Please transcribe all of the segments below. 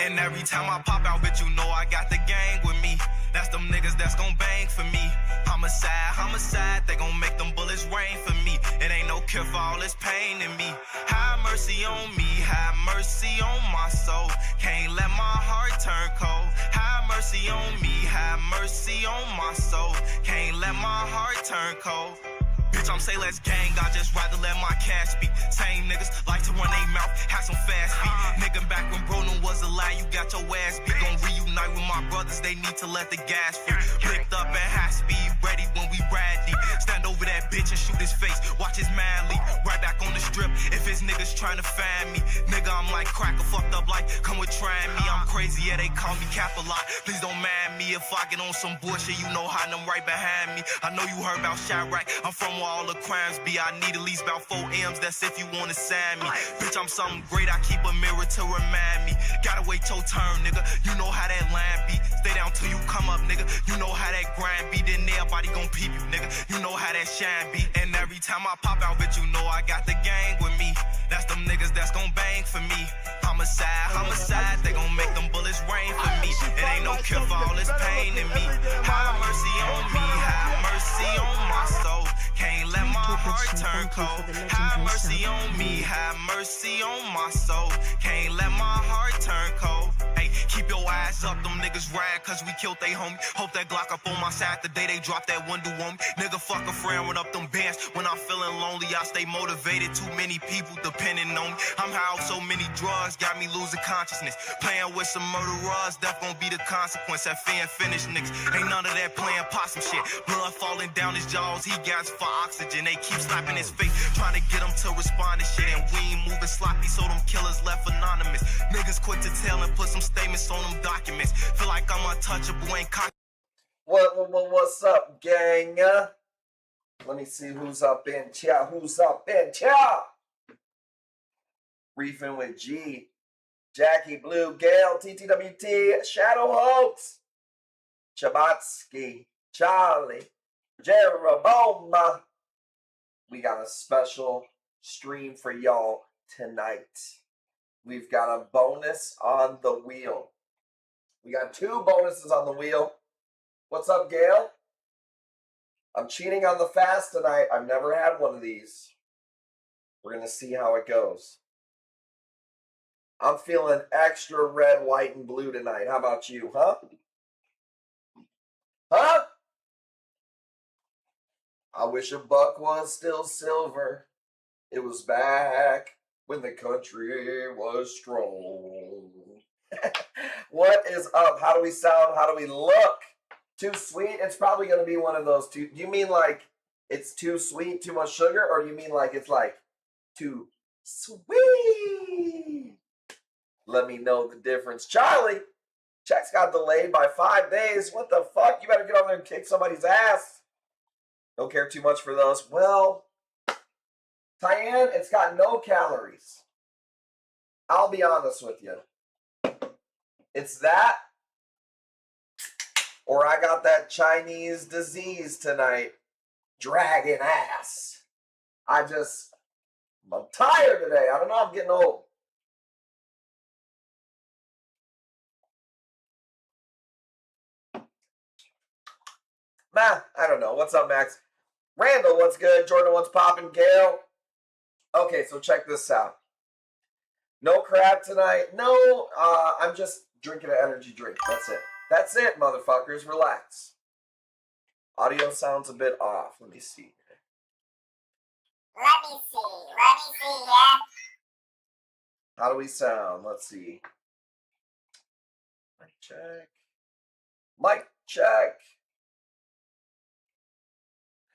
And every time I pop out, bitch, you know I got the gang with me. That's them niggas that's gon' bang for me. Homicide, they gon' make them bullets rain for me. It ain't no cure for all this pain in me. Have mercy on me, have mercy on my soul. Can't let my heart turn cold. Have mercy on me, have mercy on my soul. Can't let my heart turn cold. Bitch, I'm say let's gang, I just rather let my cash speak. Same niggas like to run they mouth, have some fast feet. Nigga, back when Bruno was alive, you got your ass beat. Gon' reunite with my brothers, they need to let the gas free. Licked up at high speed, ready when we ride deep. Stand over that bitch and shoot his face, watch his man leap. Right back on the strip, if his niggas trying to find me. Nigga, I'm like cracker, fucked up like, come with trying me. I'm crazy, yeah, they call me Cap a lot. Please don't mind me if I get on some bullshit, you know how them right behind me. I know you heard about Chirac, I'm from where all the crimes be. I need at least about 4 M's, that's if you wanna sign me. Bitch, I'm something great, I keep a mirror to remind me. Gotta wait your turn, nigga, you know how that line be. Stay down till you come up, nigga, you know how that grind be. Then everybody gon' peep you, nigga, you know how that shine be. And every time I pop out, bitch, you know I got the gang with me. That's them niggas that's gon' bang for me. Homicide, they gon' make them bullets rain for me. It ain't no cure for all this pain in me. Have mercy on me, have mercy on my soul. Can't let my heart turn cold. Have mercy on me, have mercy on my soul. Can't let my heart turn cold. Hey, keep your eyes up, them niggas ride cause we killed they homie. Hope that Glock up on my side the day they drop that window on me. Nigga, fuck a friend, run up them bands. When I'm feeling lonely, I stay motivated. Too many people depending on me. I'm high off so many drugs, got me losing consciousness. Playing with some murderers, death gon' be the consequence. That fin finish niggas, ain't none of that playing possum shit. Blood falling down his jaws, he gas for oxygen. They keep slapping his face, trying to get him to respond to shit. And we ain't moving sloppy, so them killers left anonymous. Niggas quick to tell and put some statements on them documents. Feel like I'm untouchable, ain't cocky. What's up, gang? Let me see who's up in chat. Briefing with G, Jackie Blue, Gail, TTWT, Shadow Hoax, Chabatsky, Charlie, Jeroboam. We got a special stream for y'all tonight. We've got a bonus on the wheel. We got 2 bonuses on the wheel. What's up, Gail? I'm cheating on the fast tonight. I've never had one of these. We're going to see how it goes. I'm feeling extra red, white, and blue tonight. How about you, huh? Huh? I wish a buck was still silver. It was back when the country was strong. What is up? How do we sound? How do we look? Too sweet? It's probably going to be one of those two. Do you mean like it's too sweet, too much sugar? Or do you mean like it's like too sweet? Let me know the difference. Charlie, checks got delayed by 5 days. What the fuck? You better get over there and kick somebody's ass. Don't care too much for those. Well, Tyann, it's got no calories. I'll be honest with you. It's that, or I got that Chinese disease tonight. Dragging ass. I'm tired today. I don't know, I'm getting old. I don't know. What's up, Max? Randall, what's good? Jordan, what's popping? Gail? Okay, so check this out. No crab tonight. No, I'm just drinking an energy drink. That's it. That's it, motherfuckers. Relax. Audio sounds a bit off. Let me see. Let me see, yeah. How do we sound? Let's see. Mic check. Mic check.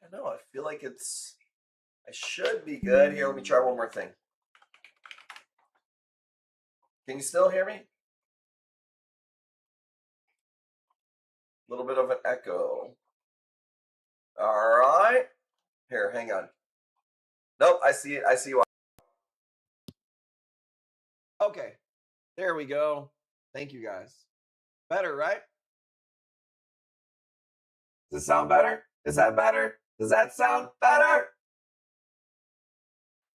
I don't know. I feel like I should be good. Here, let me try one more thing. Can you still hear me? A little bit of an echo. All right. Here, hang on. Nope, I see it. I see why. Okay. There we go. Thank you, guys. Better, right? Does it sound better? Is that better? Does that sound better?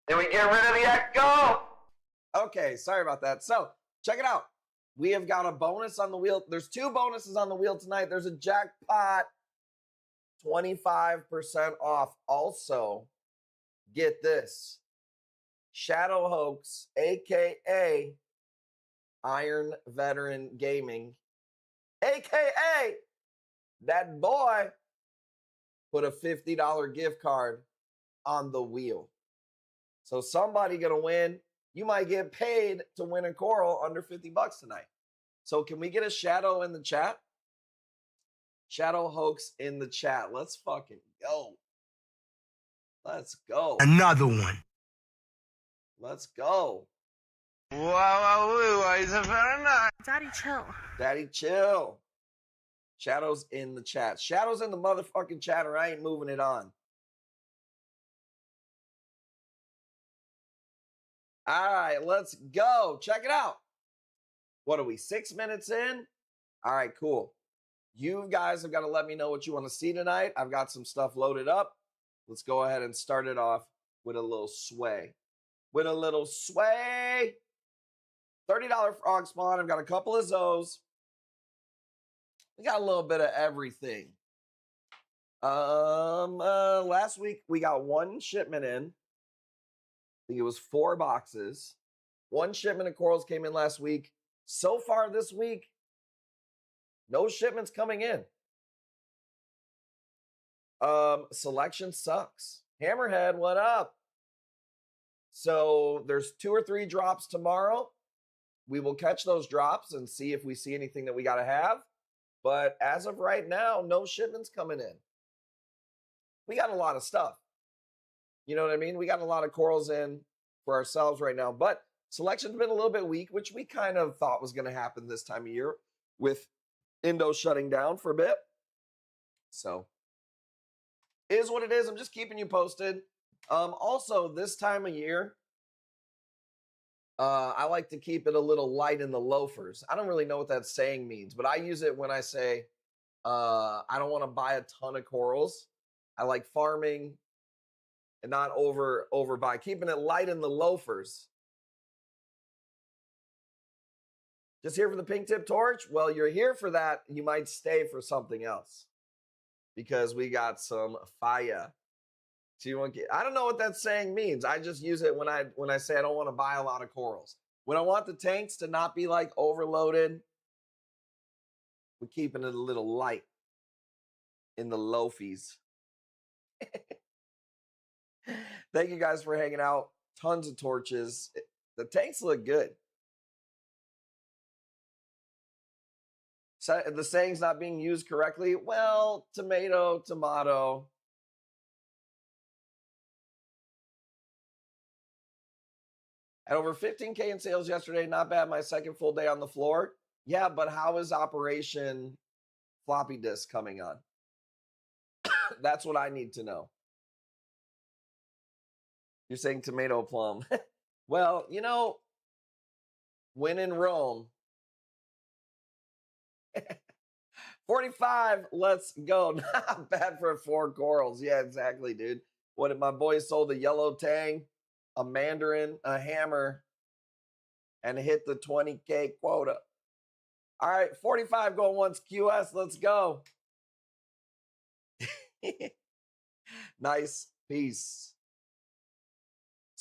Did we get rid of the echo? Okay, sorry about that. So, check it out. We have got a bonus on the wheel. There's 2 bonuses on the wheel tonight. There's a jackpot, 25% off. Also, get this. Shadow Hoax, a.k.a. Iron Veteran Gaming, a.k.a. that boy, put a $50 gift card on the wheel. So somebody going to win. You might get paid to win a coral under 50 bucks tonight. So can we get a shadow in the chat? Shadow Hoax in the chat. Let's fucking go. Let's go. Another one. Let's go. Wow, it's a very nice. Daddy, chill. Daddy, chill. Shadow's in the chat. Shadow's in the motherfucking chat, or I ain't moving it on. All right, let's go. Check it out. What are we, 6 minutes in? All right, cool. You guys have got to let me know what you want to see tonight. I've got some stuff loaded up. Let's go ahead and start it off with a little sway. With a little sway. $30 frog spawn. I've got a couple of Zoes. We got a little bit of everything. Last week we got 1 shipment in. I think it was 4 boxes. 1 shipment of corals came in last week. So far this week, no shipments coming in. Selection sucks. Hammerhead, what up? So there's 2 or 3 drops tomorrow. We will catch those drops and see if we see anything that we got to have. But as of right now, no shipments coming in. We got a lot of stuff. You know what I mean? We got a lot of corals in for ourselves right now. But selection's been a little bit weak, which we kind of thought was going to happen this time of year with Indo shutting down for a bit. So, is what it is. I'm just keeping you posted. Also, this time of year, I like to keep it a little light in the loafers. I don't really know what that saying means, but I use it when I say I don't want to buy a ton of corals. I like farming and not overbuy, keeping it light in the loafers. Just here for the pink tip torch? Well, you're here for that. You might stay for something else because we got some fire. I don't know what that saying means. I just use it when I say I don't want to buy a lot of corals. When I want the tanks to not be like overloaded, we're keeping it a little light in the loafies. Thank you guys for hanging out. Tons of torches. The tanks look good. So the saying's not being used correctly. Well, tomato, tomato. At over 15K in sales yesterday, not bad. My second full day on the floor. Yeah, but how is Operation Floppy Disk coming on? That's what I need to know. You're saying tomato plum. Well, you know, when in Rome. 45, let's go. Not bad for 4 corals. Yeah, exactly, dude. What if my boy sold a yellow tang, a mandarin, a hammer, and hit the 20K quota. All right, 45 going once. QS, let's go. Nice piece.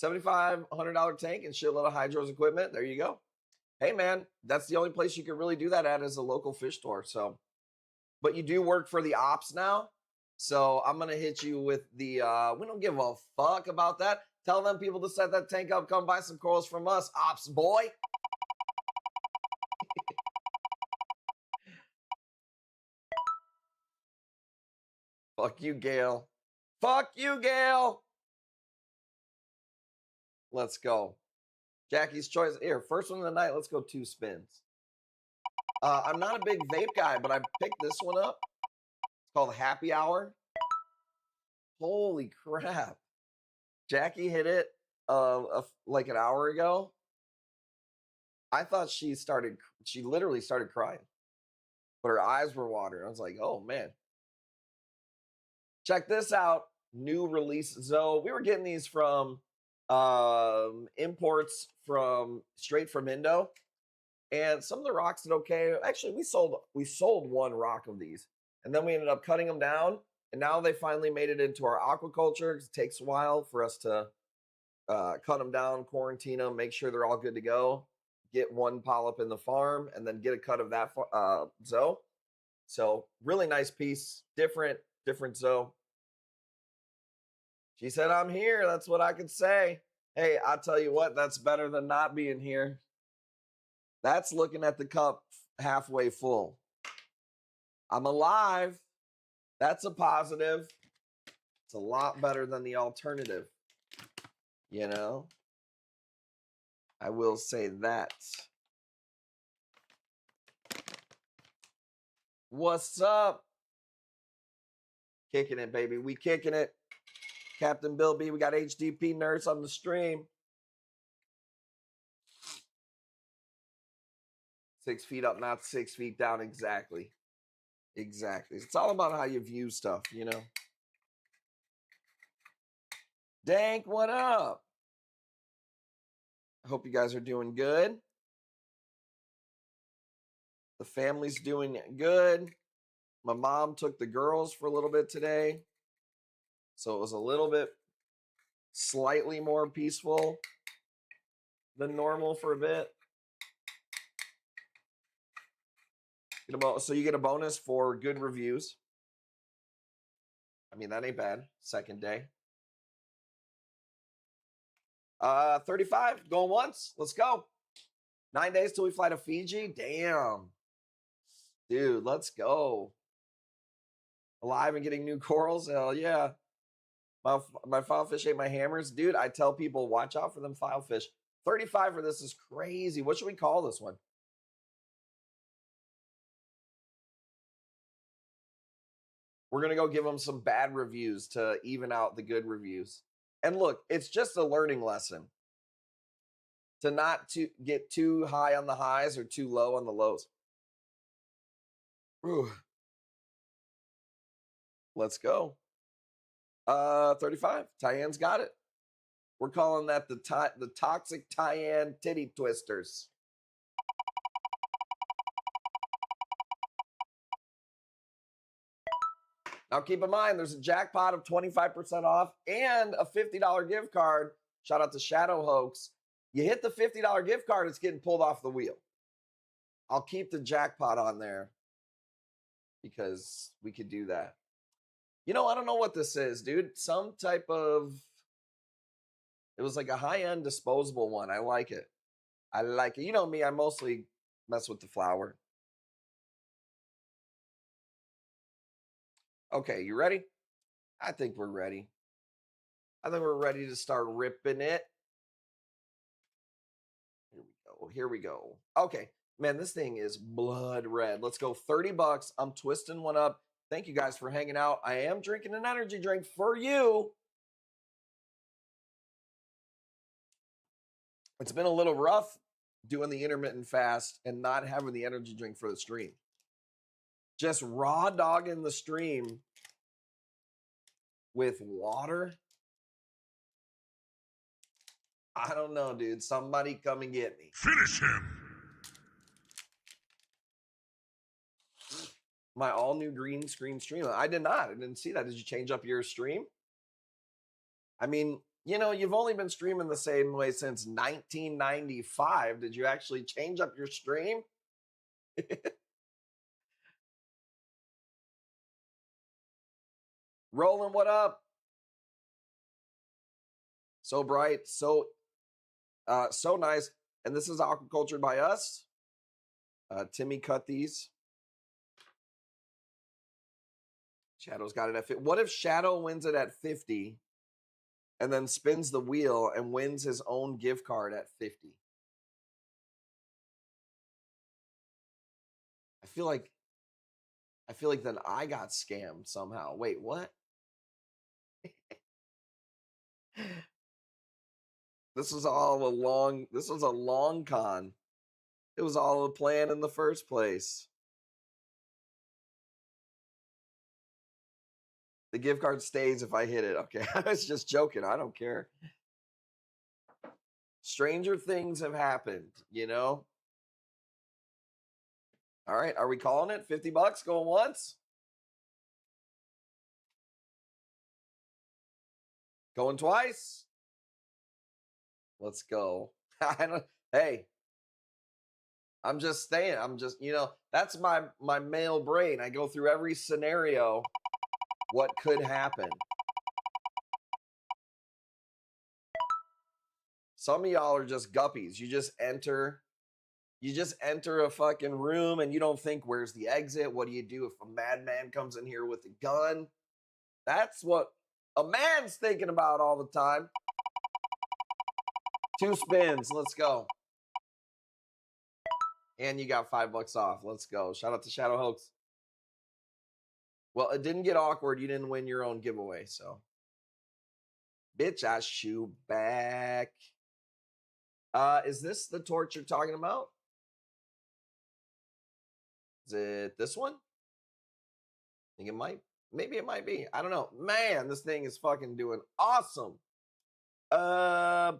$7,500 tank and shitload of hydros equipment. There you go. Hey, man, that's the only place you can really do that at is a local fish store. So, but you do work for the ops now. So I'm going to hit you with the, we don't give a fuck about that. Tell them people to set that tank up. Come buy some corals from us, ops boy. Fuck you, Gail. Fuck you, Gail. Let's go. Jackie's choice. Here, first one of the night. Let's go 2 spins. I'm not a big vape guy, but I picked this one up. It's called Happy Hour. Holy crap. Jackie hit it like an hour ago. I thought she literally started crying. But her eyes were watering. I was like, oh, man. Check this out. New release. So we were getting these from imports straight from Indo. And some of the rocks did okay. Actually, we sold one rock of these, and then we ended up cutting them down. And now they finally made it into our aquaculture. It takes a while for us to cut them down, quarantine them, make sure they're all good to go, get one polyp in the farm, and then get a cut of that zoe. So really nice piece, different zoe. She said, I'm here. That's what I could say. Hey, I'll tell you what, that's better than not being here. That's looking at the cup halfway full. I'm alive. That's a positive. It's a lot better than the alternative. You know? I will say that. What's up? Kicking it, baby. We kicking it. Captain Bill B, we got HDP Nurse on the stream. 6 feet up, not 6 feet down. Exactly. Exactly. It's all about how you view stuff, you know? Dank, what up? I hope you guys are doing good. The family's doing good. My mom took the girls for a little bit today. So it was a little bit slightly more peaceful than normal for a bit. So you get a bonus for good reviews. I mean, that ain't bad. Second day. 35, going once. Let's go. 9 days till we fly to Fiji. Damn. Dude, let's go. Alive and getting new corals? Hell yeah. My filefish ate my hammers. Dude, I tell people, watch out for them filefish. 35 for this is crazy. What should we call this one? We're going to go give them some bad reviews to even out the good reviews. And look, it's just a learning lesson to not get too high on the highs or too low on the lows. Ooh. Let's go. 35. Tyann's got it. We're calling that the toxic Tyann titty twisters. Now, keep in mind, there's a jackpot of 25% off and a $50 gift card. Shout out to Shadow Hoax. You hit the $50 gift card, it's getting pulled off the wheel. I'll keep the jackpot on there because we could do that. You know, I don't know what this is, dude. Some type of... It was like a high-end disposable one. I like it. I like it. You know me, I mostly mess with the flower. Okay, you ready? I think we're ready. I think we're ready to start ripping it. Here we go. Here we go. Okay. Man, this thing is blood red. Let's go. 30 bucks. I'm twisting one up. Thank you guys for hanging out. I am drinking an energy drink for you. It's been a little rough doing the intermittent fast and not having the energy drink for the stream. Just raw dogging the stream with water. I don't know, dude. Somebody come and get me. Finish him. My all new green screen stream. I did not. I didn't see that. Did you change up your stream? I mean, you know, you've only been streaming the same way since 1995. Did you actually change up your stream? Roland, what up? So bright, so nice. And this is aquacultured by us. Timmy cut these. Shadow's got it at 50. What if Shadow wins it at 50 and then spins the wheel and wins his own gift card at 50? I feel like then I got scammed somehow. Wait, what? This was a long con. It was all a plan in the first place. The gift card stays if I hit it. Okay, I was just joking. I don't care. Stranger things have happened, you know? All right, are we calling it? 50 bucks going once? Going twice? Let's go. Hey, I'm just saying. That's my male brain. I go through every scenario. What could happen? Some of y'all are just guppies. You just enter a fucking room and you don't think, where's the exit? What do you do if a madman comes in here with a gun? That's what a man's thinking about all the time. 2 spins. Let's go. And you got $5 off. Let's go. Shout out to Shadow Hoax. Well, it didn't get awkward. You didn't win your own giveaway, so. Bitch, I shoot back. Is this the torch you're talking about? Is it this one? I think it might. Maybe it might be. I don't know. Man, this thing is fucking doing awesome. $5.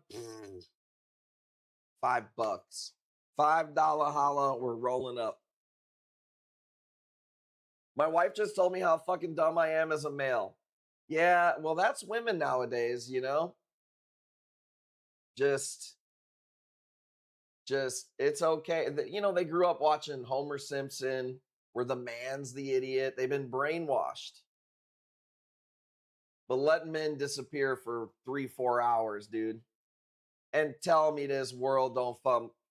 $5 holla. We're rolling up. My wife just told me how fucking dumb I am as a male. Yeah, well, that's women nowadays, you know? Just it's okay. You know, they grew up watching Homer Simpson, where the man's the idiot. They've been brainwashed. But let men disappear for 3-4 hours, dude. And tell me this world don't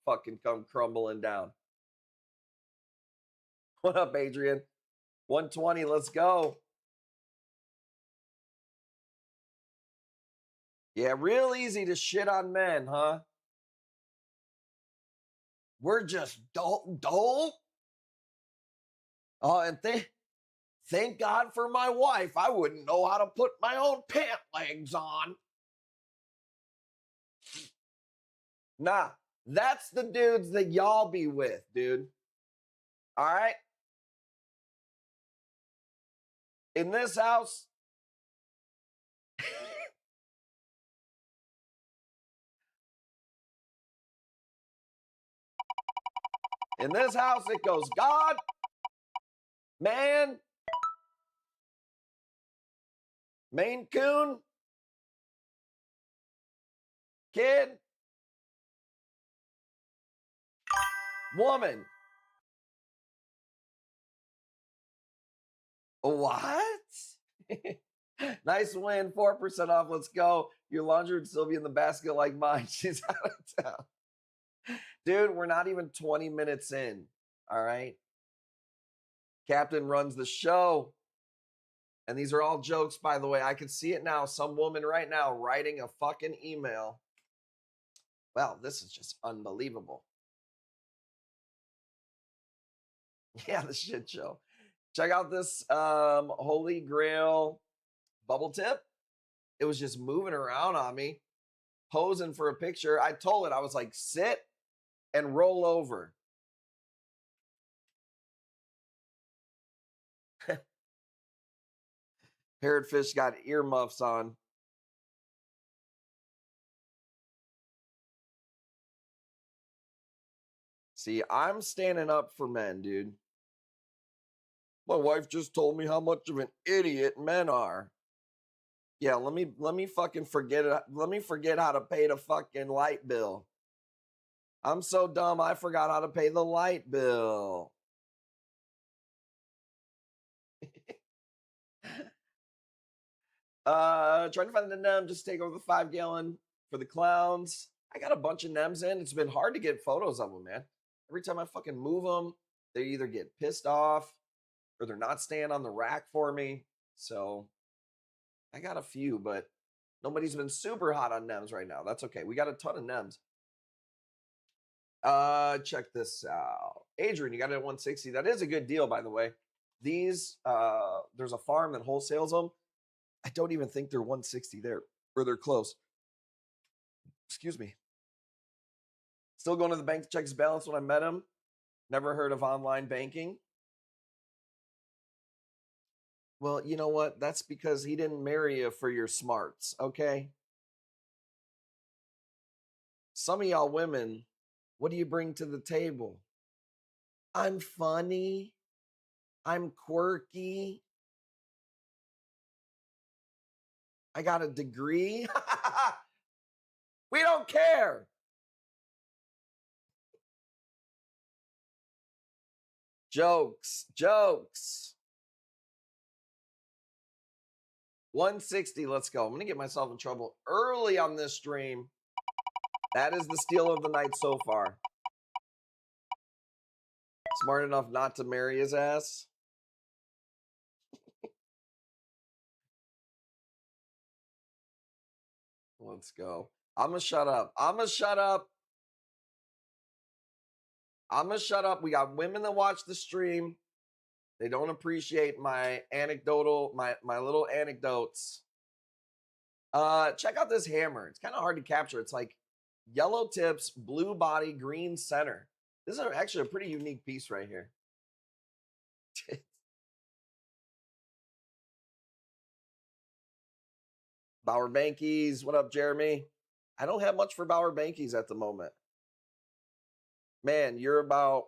fucking come crumbling down. What up, Adrian? 120, let's go. Yeah, real easy to shit on men, huh? We're just dull. Oh, and thank God for my wife. I wouldn't know how to put my own pant legs on. Nah, that's the dudes that y'all be with, dude. All right? In this house, it goes God, man, Maine Coon, kid, woman. What? Nice win, 4% off. Let's go. Your laundry would still be in the basket like mine. She's out of town. Dude, we're not even 20 minutes in. All right. Captain runs the show. And these are all jokes, by the way. I can see it now. Some woman right now writing a fucking email. Well, this is just unbelievable. Yeah, the shit show. Check out this Holy Grail bubble tip. It was just moving around on me, posing for a picture. I told it, I was like, sit and roll over. Parrotfish got earmuffs on. See, I'm standing up for men, dude. My wife just told me how much of an idiot men are. Yeah, let me fucking forget it. Let me forget how to pay the fucking light bill. I'm so dumb, I forgot how to pay the light bill. Trying to find the NEM, just take over the 5-gallon for the clowns. I got a bunch of NEMs in. It's been hard to get photos of them, man. Every time I fucking move them, they either get pissed off or they're not staying on the rack for me. So I got a few, but nobody's been super hot on NEMs right now. That's okay. We got a ton of NEMs. Check this out. Adrian, you got it at 160. That is a good deal, by the way. These, there's a farm that wholesales them. I don't even think they're 160 there, or they're close. Excuse me. Still going to the bank to check his balance when I met him. Never heard of online banking. Well, you know what? That's because he didn't marry you for your smarts, okay? Some of y'all women, what do you bring to the table? I'm funny. I'm quirky. I got a degree. We don't care. Jokes. 160. Let's go. I'm going to get myself in trouble early on this stream. That is the steal of the night so far. Smart enough not to marry his ass. Let's go. I'm going to shut up. We got women that watch the stream. They don't appreciate my anecdotal, my little anecdotes. Check out this hammer. It's kind of hard to capture. It's like yellow tips, blue body, green center. This is actually a pretty unique piece right here. Bauer Bankies. What up, Jeremy? I don't have much for Bauer Bankies at the moment. Man, you're about...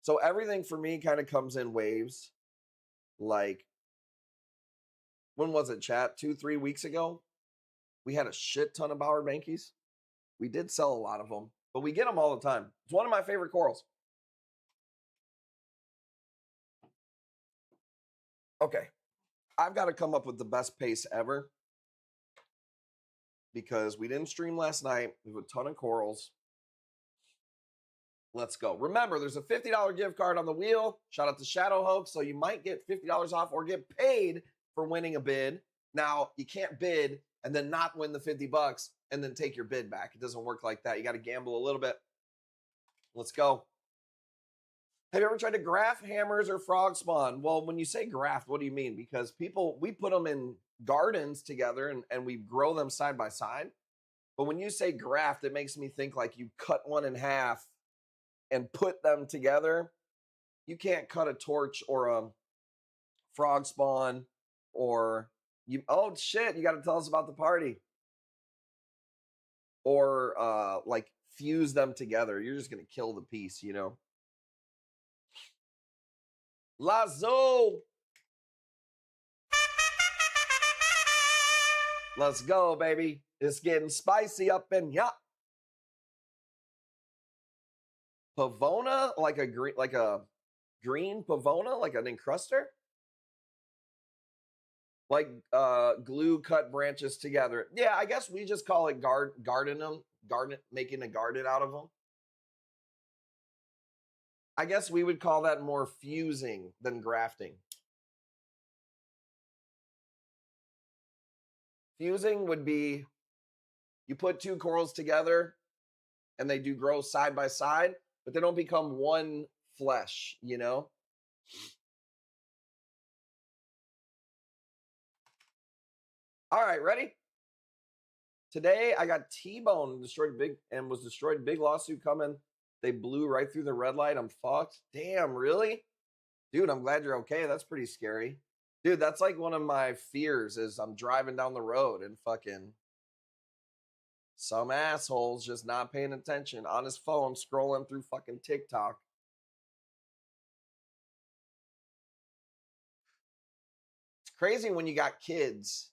So everything for me kind of comes in waves. Like, when was it, chat? 2-3 weeks ago? We had a shit ton of Bauer Bankies. We did sell a lot of them, but we get them all the time. It's one of my favorite corals. Okay. I've got to come up with the best pace ever because we didn't stream last night. We have a ton of corals. Let's go. Remember, there's a $50 gift card on the wheel. Shout out to Shadow Hoax. So you might get $50 off or get paid for winning a bid. Now, you can't bid and then not win the $50 and then take your bid back. It doesn't work like that. You got to gamble a little bit. Let's go. Have you ever tried to graft hammers or frog spawn? Well, when you say graft, what do you mean? Because we put them in gardens together and we grow them side by side. But when you say graft, it makes me think like you cut one in half and put them together. You can't cut a torch or a frog spawn or you. Oh shit! You got to tell us about the party. Or like fuse them together. You're just gonna kill the piece, you know. Lazo. Let's go, baby. It's getting spicy up in ya. Pavona, like a green pavona, like an encruster, like glue cut branches together. Yeah, I guess we just call it making a garden out of them. I guess we would call that more fusing than grafting. Fusing would be you put two corals together and they do grow side by side, but they don't become one flesh, you know? All right, ready? Today I got T-boned, was destroyed. Big lawsuit coming. They blew right through the red light. I'm fucked. Damn, really? Dude, I'm glad you're okay. That's pretty scary. Dude, that's like one of my fears is I'm driving down the road and fucking some asshole's just not paying attention on his phone scrolling through fucking TikTok. It's crazy when you got kids.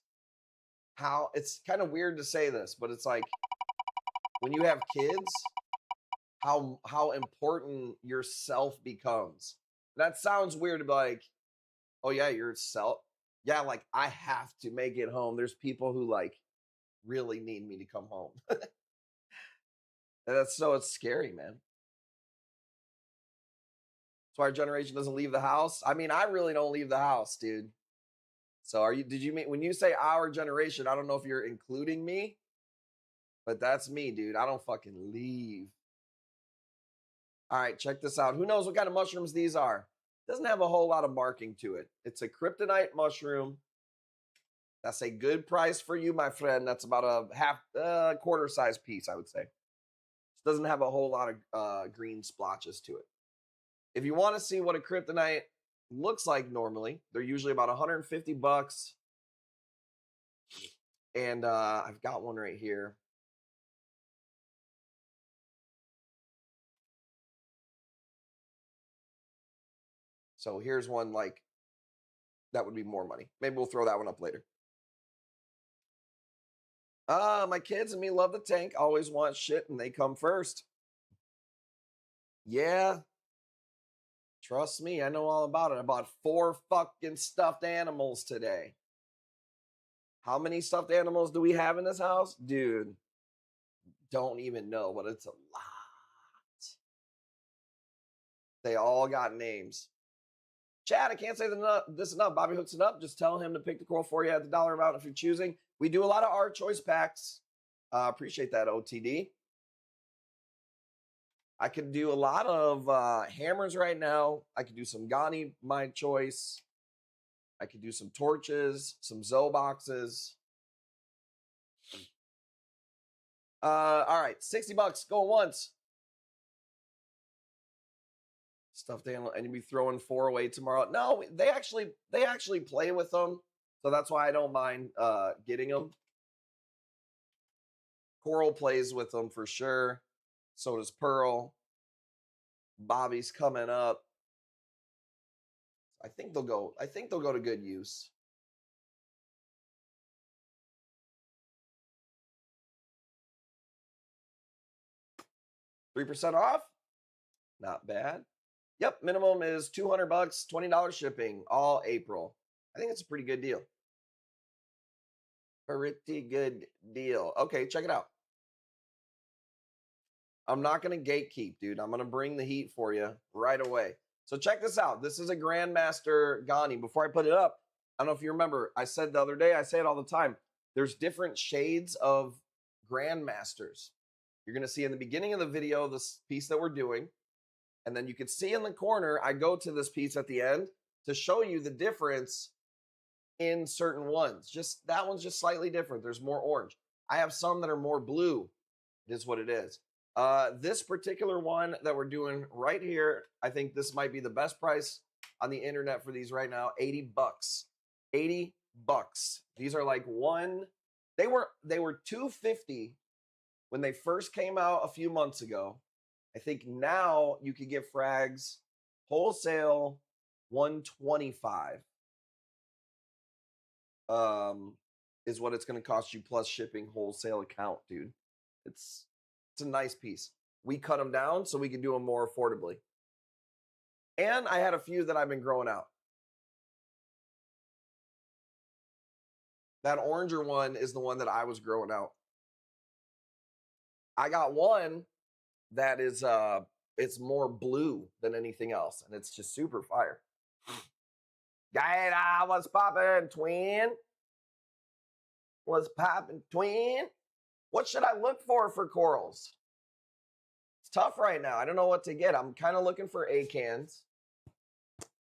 How it's kind of weird to say this, but it's like when you have kids, how important yourself becomes. That sounds weird to be like, oh yeah, yourself. Yeah, like I have to make it home. There's people who like really need me to come home. It's scary, man. That's why our generation doesn't leave the house. I mean, I really don't leave the house, dude. So did you mean when you say our generation, I don't know if you're including me, but that's me, dude. I don't fucking leave. All right, check this out. Who knows what kind of mushrooms these are? Doesn't have a whole lot of marking to it. It's a kryptonite mushroom. That's a good price for you, my friend. That's about a quarter size piece, I would say. It doesn't have a whole lot of green splotches to it. If you want to see what a kryptonite looks like normally, they're usually about $150. And I've got one right here. So here's one like that would be more money. Maybe we'll throw that one up later. My kids and me love the tank. Always want shit and they come first. Yeah. Trust me, I know all about it. I bought 4 fucking stuffed animals today. How many stuffed animals do we have in this house? Dude, don't even know, but it's a lot. They all got names. Chad, I can't say this enough. Bobby hooks it up. Just tell him to pick the coral for you at the dollar amount if you're choosing. We do a lot of our choice packs. Appreciate that, OTD. I could do a lot of hammers right now. I could do some Ghani, my choice. I could do some torches, some Zoe boxes. All right, $60. Go once. Stuffed animal, and you'll be throwing 4 away tomorrow. No, they actually play with them, so that's why I don't mind getting them. Coral plays with them for sure. So does Pearl. Bobby's coming up. I think they'll go to good use. $3% off? Not bad. Yep, minimum is $200, $20 shipping, all April. I think it's a pretty good deal. Pretty good deal. Okay, check it out. I'm not going to gatekeep, dude. I'm going to bring the heat for you right away. So check this out. This is a Grandmaster Ghani. Before I put it up, I don't know if you remember, I said the other day, I say it all the time, there's different shades of Grandmasters. You're going to see in the beginning of the video this piece that we're doing. And then you can see in the corner, I go to this piece at the end to show you the difference in certain ones. Just that one's just slightly different. There's more orange. I have some that are more blue. It is what it is. This particular one that we're doing right here, I think this might be the best price on the internet for these right now. $80. $80. These are like they were $250 when they first came out a few months ago. I think now you could get frags wholesale $125. Is what it's going to cost you plus shipping wholesale account, dude. It's a nice piece. We cut them down so we can do them more affordably. And I had a few that I've been growing out. That oranger one is the one that I was growing out. I got one that is it's more blue than anything else, and it's just super fire. Gator, what's poppin', twin? What's poppin', twin? What should I look for corals? It's tough right now. I don't know what to get. I'm kind of looking for acans.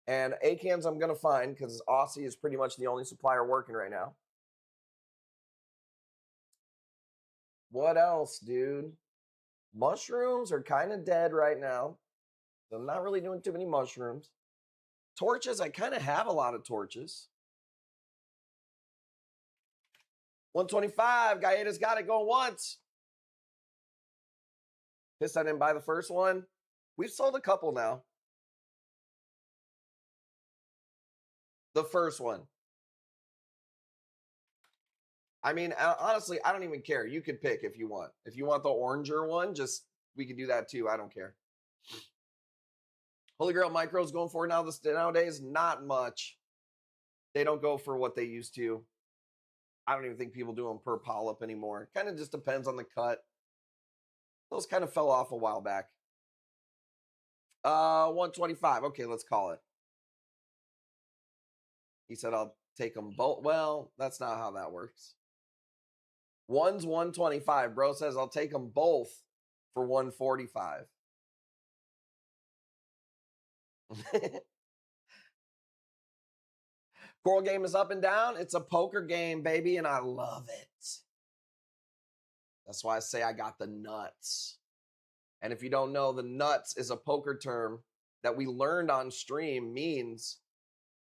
And acans I'm going to find because Aussie is pretty much the only supplier working right now. What else, dude? Mushrooms are kind of dead right now. So I'm not really doing too many mushrooms. Torches, I kind of have a lot of torches. 125, Gaeta's got it going once. Pissed I didn't buy the first one. We've sold a couple now. The first one. I mean, honestly, I don't even care. You could pick if you want. If you want the oranger one, we could do that too. I don't care. Holy Grail Micros going for nowadays? Not much. They don't go for what they used to. I don't even think people do them per polyp anymore. Kind of just depends on the cut. Those kind of fell off a while back. 125. Okay, let's call it. He said, I'll take them both. Well, that's not how that works. One's 125. Bro says, I'll take them both for 145. Coral game is up and down. It's a poker game, baby, and I love it. That's why I say I got the nuts. And if you don't know, the nuts is a poker term that we learned on stream. Means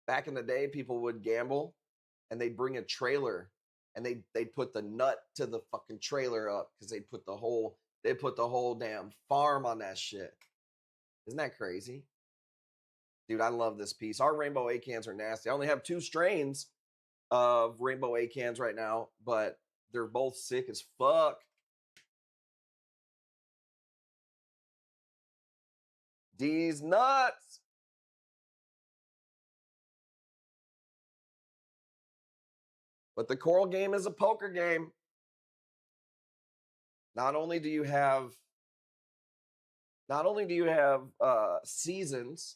back in the day, people would gamble and they'd bring a trailer and they'd put the nut to the fucking trailer up because they'd put the whole damn farm on that shit. Isn't that crazy? Dude, I love this piece. Our rainbow acans are nasty. I only have 2 strains of rainbow acans right now, but they're both sick as fuck. These nuts. But the coral game is a poker game. Not only do you have seasons,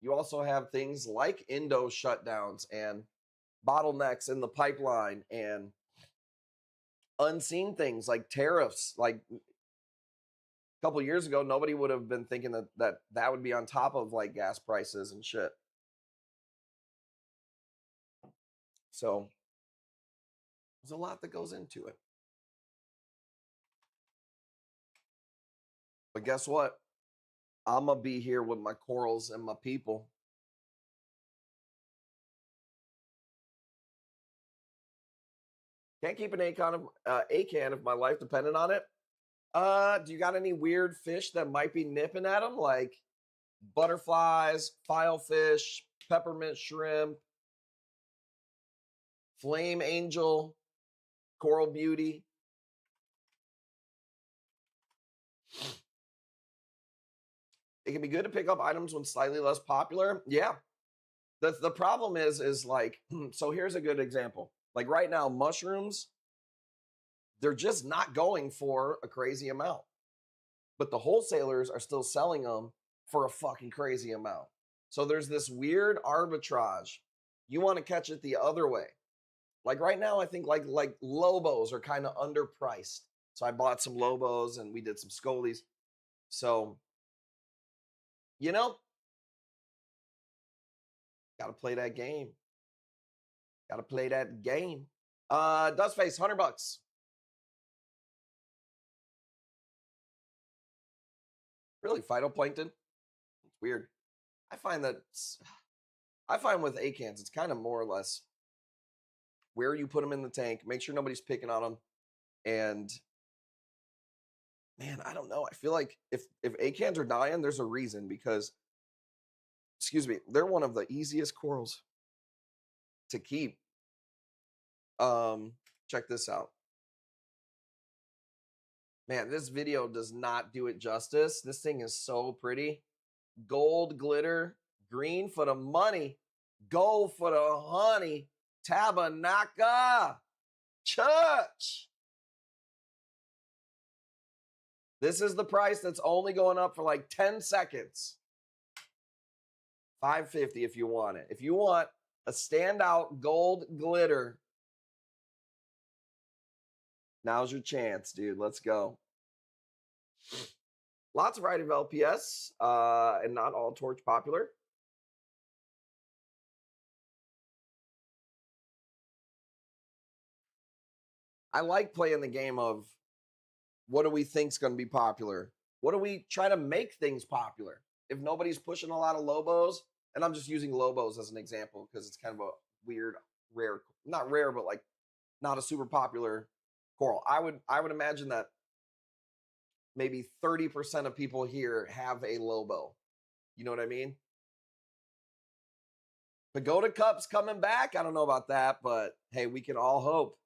you also have things like Indo shutdowns and bottlenecks in the pipeline and unseen things like tariffs. Like a couple years ago, nobody would have been thinking that would be on top of like gas prices and shit. So there's a lot that goes into it. But guess what? I'm going to be here with my corals and my people. Can't keep an acan if my life depended on it. Do you got any weird fish that might be nipping at them? Like butterflies, filefish, peppermint shrimp, flame angel, coral beauty. It can be good to pick up items when slightly less popular. Yeah. The problem is like, so here's a good example. Like right now, mushrooms, they're just not going for a crazy amount. But the wholesalers are still selling them for a fucking crazy amount. So there's this weird arbitrage. You want to catch it the other way. Like right now, I think like Lobos are kind of underpriced. So I bought some Lobos and we did some Scolies. So, you know, got to play that game. Got to play that game. Dustface, $100. Really, phytoplankton? It's weird. I find with acans, it's kind of more or less where you put them in the tank. Make sure nobody's picking on them. And man, I don't know. I feel like if acans are dying, there's a reason because, excuse me, they're one of the easiest corals to keep. Check this out. Man, this video does not do it justice. This thing is so pretty. Gold glitter, green for the money, gold for the honey, Tabanaka Church. This is the price that's only going up for like 10 seconds. $5.50 if you want it. If you want a standout gold glitter, now's your chance, dude. Let's go. Lots of variety of LPS, and not all torch popular. I like playing the game of what do we think's going to be popular? What do we try to make things popular? If nobody's pushing a lot of Lobos, and I'm just using Lobos as an example because it's kind of a weird, rare, not rare, but like not a super popular coral. I would imagine that maybe 30% of people here have a Lobo. You know what I mean? Pagoda Cup's coming back. I don't know about that, but hey, we can all hope.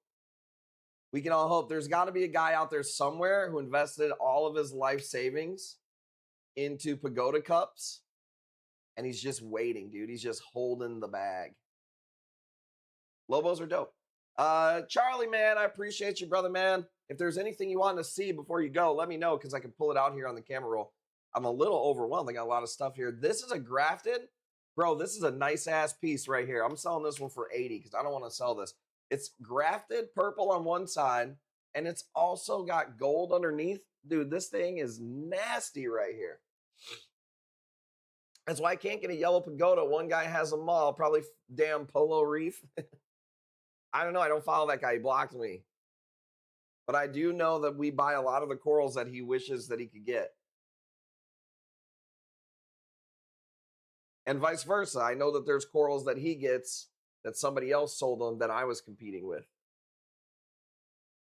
We can all hope. There's got to be a guy out there somewhere who invested all of his life savings into Pagoda Cups, and he's just waiting, dude. He's just holding the bag. Lobos are dope. Charlie, man, I appreciate you, brother, man. If there's anything you want to see before you go, let me know because I can pull it out here on the camera roll. I'm a little overwhelmed. I got a lot of stuff here. This is a grafted. Bro, this is a nice-ass piece right here. I'm selling this one for $80 because I don't want to sell this. It's grafted purple on one side, and it's also got gold underneath. Dude, this thing is nasty right here. That's why I can't get a yellow pagoda. One guy has them all, probably damn Polo Reef. I don't know. I don't follow that guy. He blocked me. But I do know that we buy a lot of the corals that he wishes that he could get. And vice versa. I know that there's corals that he gets that somebody else sold him that I was competing with.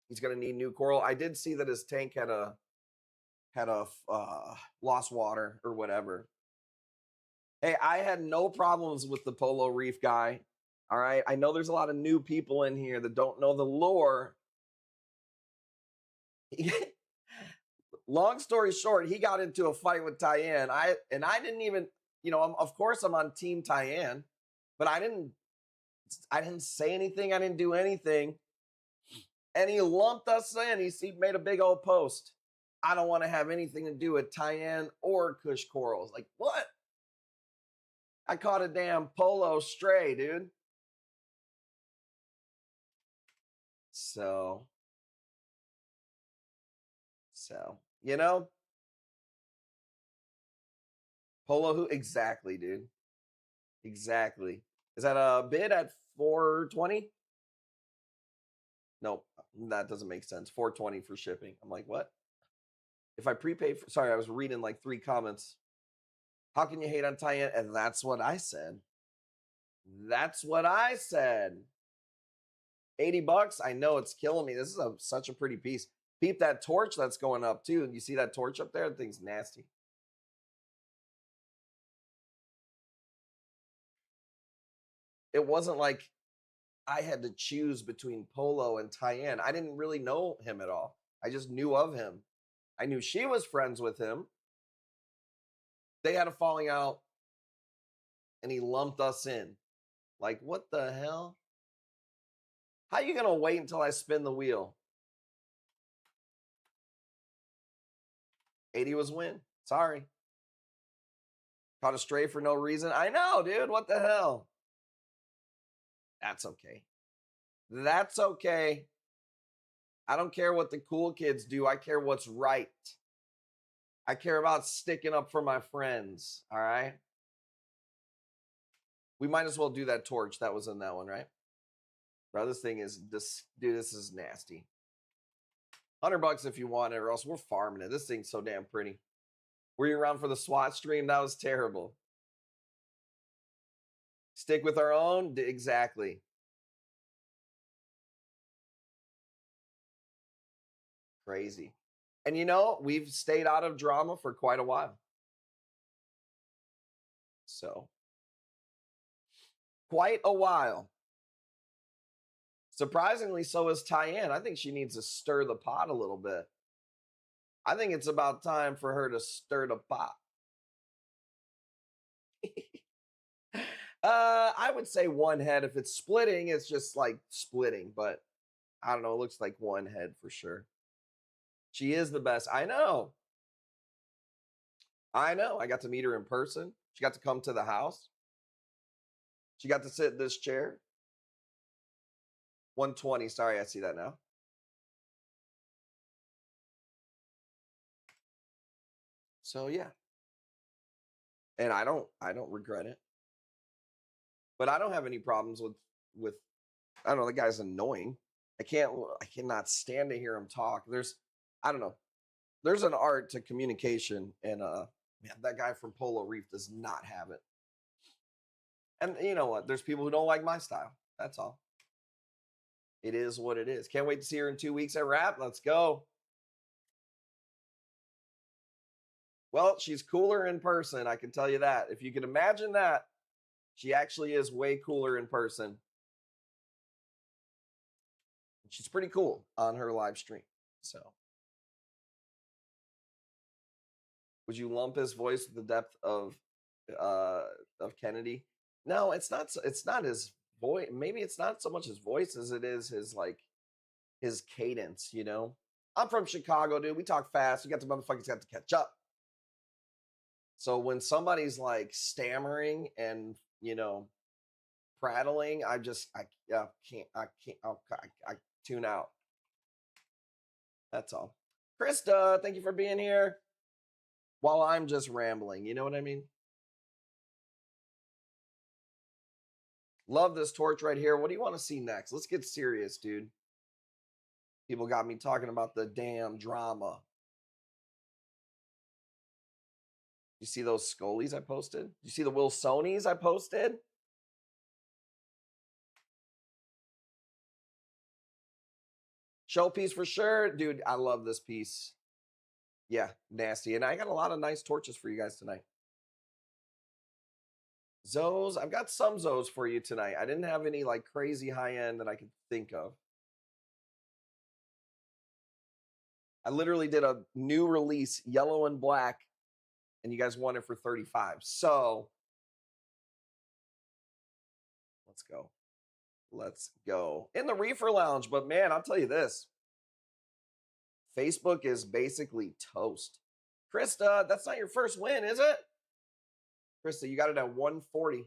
He's going to need new coral. I did see that his tank had a lost water or whatever. Hey, I had no problems with the Polo Reef guy. All right. I know there's a lot of new people in here that don't know the lore. Long story short, he got into a fight with Tyann. I didn't even, of course I'm on Team Tyann, but I didn't say anything. I didn't do anything. And he lumped us in. He made a big old post. I don't want to have anything to do with Tyann or Kush Corals. Like, what? I caught a damn polo stray, dude. So, polo who? Exactly, dude. Exactly. Is that a bid at 420? Nope, that doesn't make sense. 420 for shipping. I'm like, what? If I prepay for, sorry, I was reading like 3 comments. How can you hate on Tyann? And that's what I said. That's what I said. $80. I know it's killing me. This is such a pretty piece. Peep that torch that's going up too. You see that torch up there? That thing's nasty. It wasn't like I had to choose between Polo and Tyann. I didn't really know him at all. I just knew of him. I knew she was friends with him. They had a falling out and he lumped us in. Like, what the hell? How you going to wait until I spin the wheel? 80 was win. Sorry. Caught a stray for no reason. I know, dude. What the hell? That's okay. That's okay. I don't care what the cool kids do. I care what's right. I care about sticking up for my friends. All right. We might as well do that torch. That was in that one, right? Bro, this thing is this, dude. This is nasty. $100 if you want it, or else we're farming it. This thing's so damn pretty. Were you around for the SWAT stream? That was terrible. Stick with our own? Exactly. Crazy. And we've stayed out of drama for quite a while. So, quite a while. Surprisingly, so is Tyann. I think she needs to stir the pot a little bit. I think it's about time for her to stir the pot. I would say one head. If it's splitting, it's just like splitting. But I don't know. It looks like one head for sure. She is the best. I know. I got to meet her in person. She got to come to the house. She got to sit in this chair. 120. Sorry, I see that now. So yeah. And I don't regret it. But I don't have any problems with I don't know, the guy's annoying. I cannot stand to hear him talk. I don't know. There's an art to communication, and man, that guy from Polo Reef does not have it. And you know what? There's people who don't like my style. That's all. It is what it is. Can't wait to see her in 2 weeks at Rap. Let's go. Well, she's cooler in person. I can tell you that. If you can imagine that, she actually is way cooler in person. She's pretty cool on her live stream. So, would you lump his voice with the depth of Kennedy? No, it's not. It's not his voice. Maybe it's not so much his voice as it is his cadence. I'm from Chicago, dude. We talk fast. We got the motherfuckers got to catch up. So when somebody's like stammering and prattling, I tune out. That's all. Krista, thank you for being here. While I'm just rambling, you know what I mean? Love this torch right here. What do you want to see next? Let's get serious, dude. People got me talking about the damn drama. You see those Scolies I posted? You see the Wilsonies I posted? Showpiece for sure. Dude, I love this piece. Yeah, nasty. And I got a lot of nice torches for you guys tonight. Zoes, I've got some Zoes for you tonight. I didn't have any like crazy high end that I could think of. I literally did a new release, yellow and black, and you guys won it for 35. So let's go. Let's go. In the reefer lounge, but man, I'll tell you this. Facebook is basically toast. Krista, that's not your first win, is it? Krista, you got it at 140.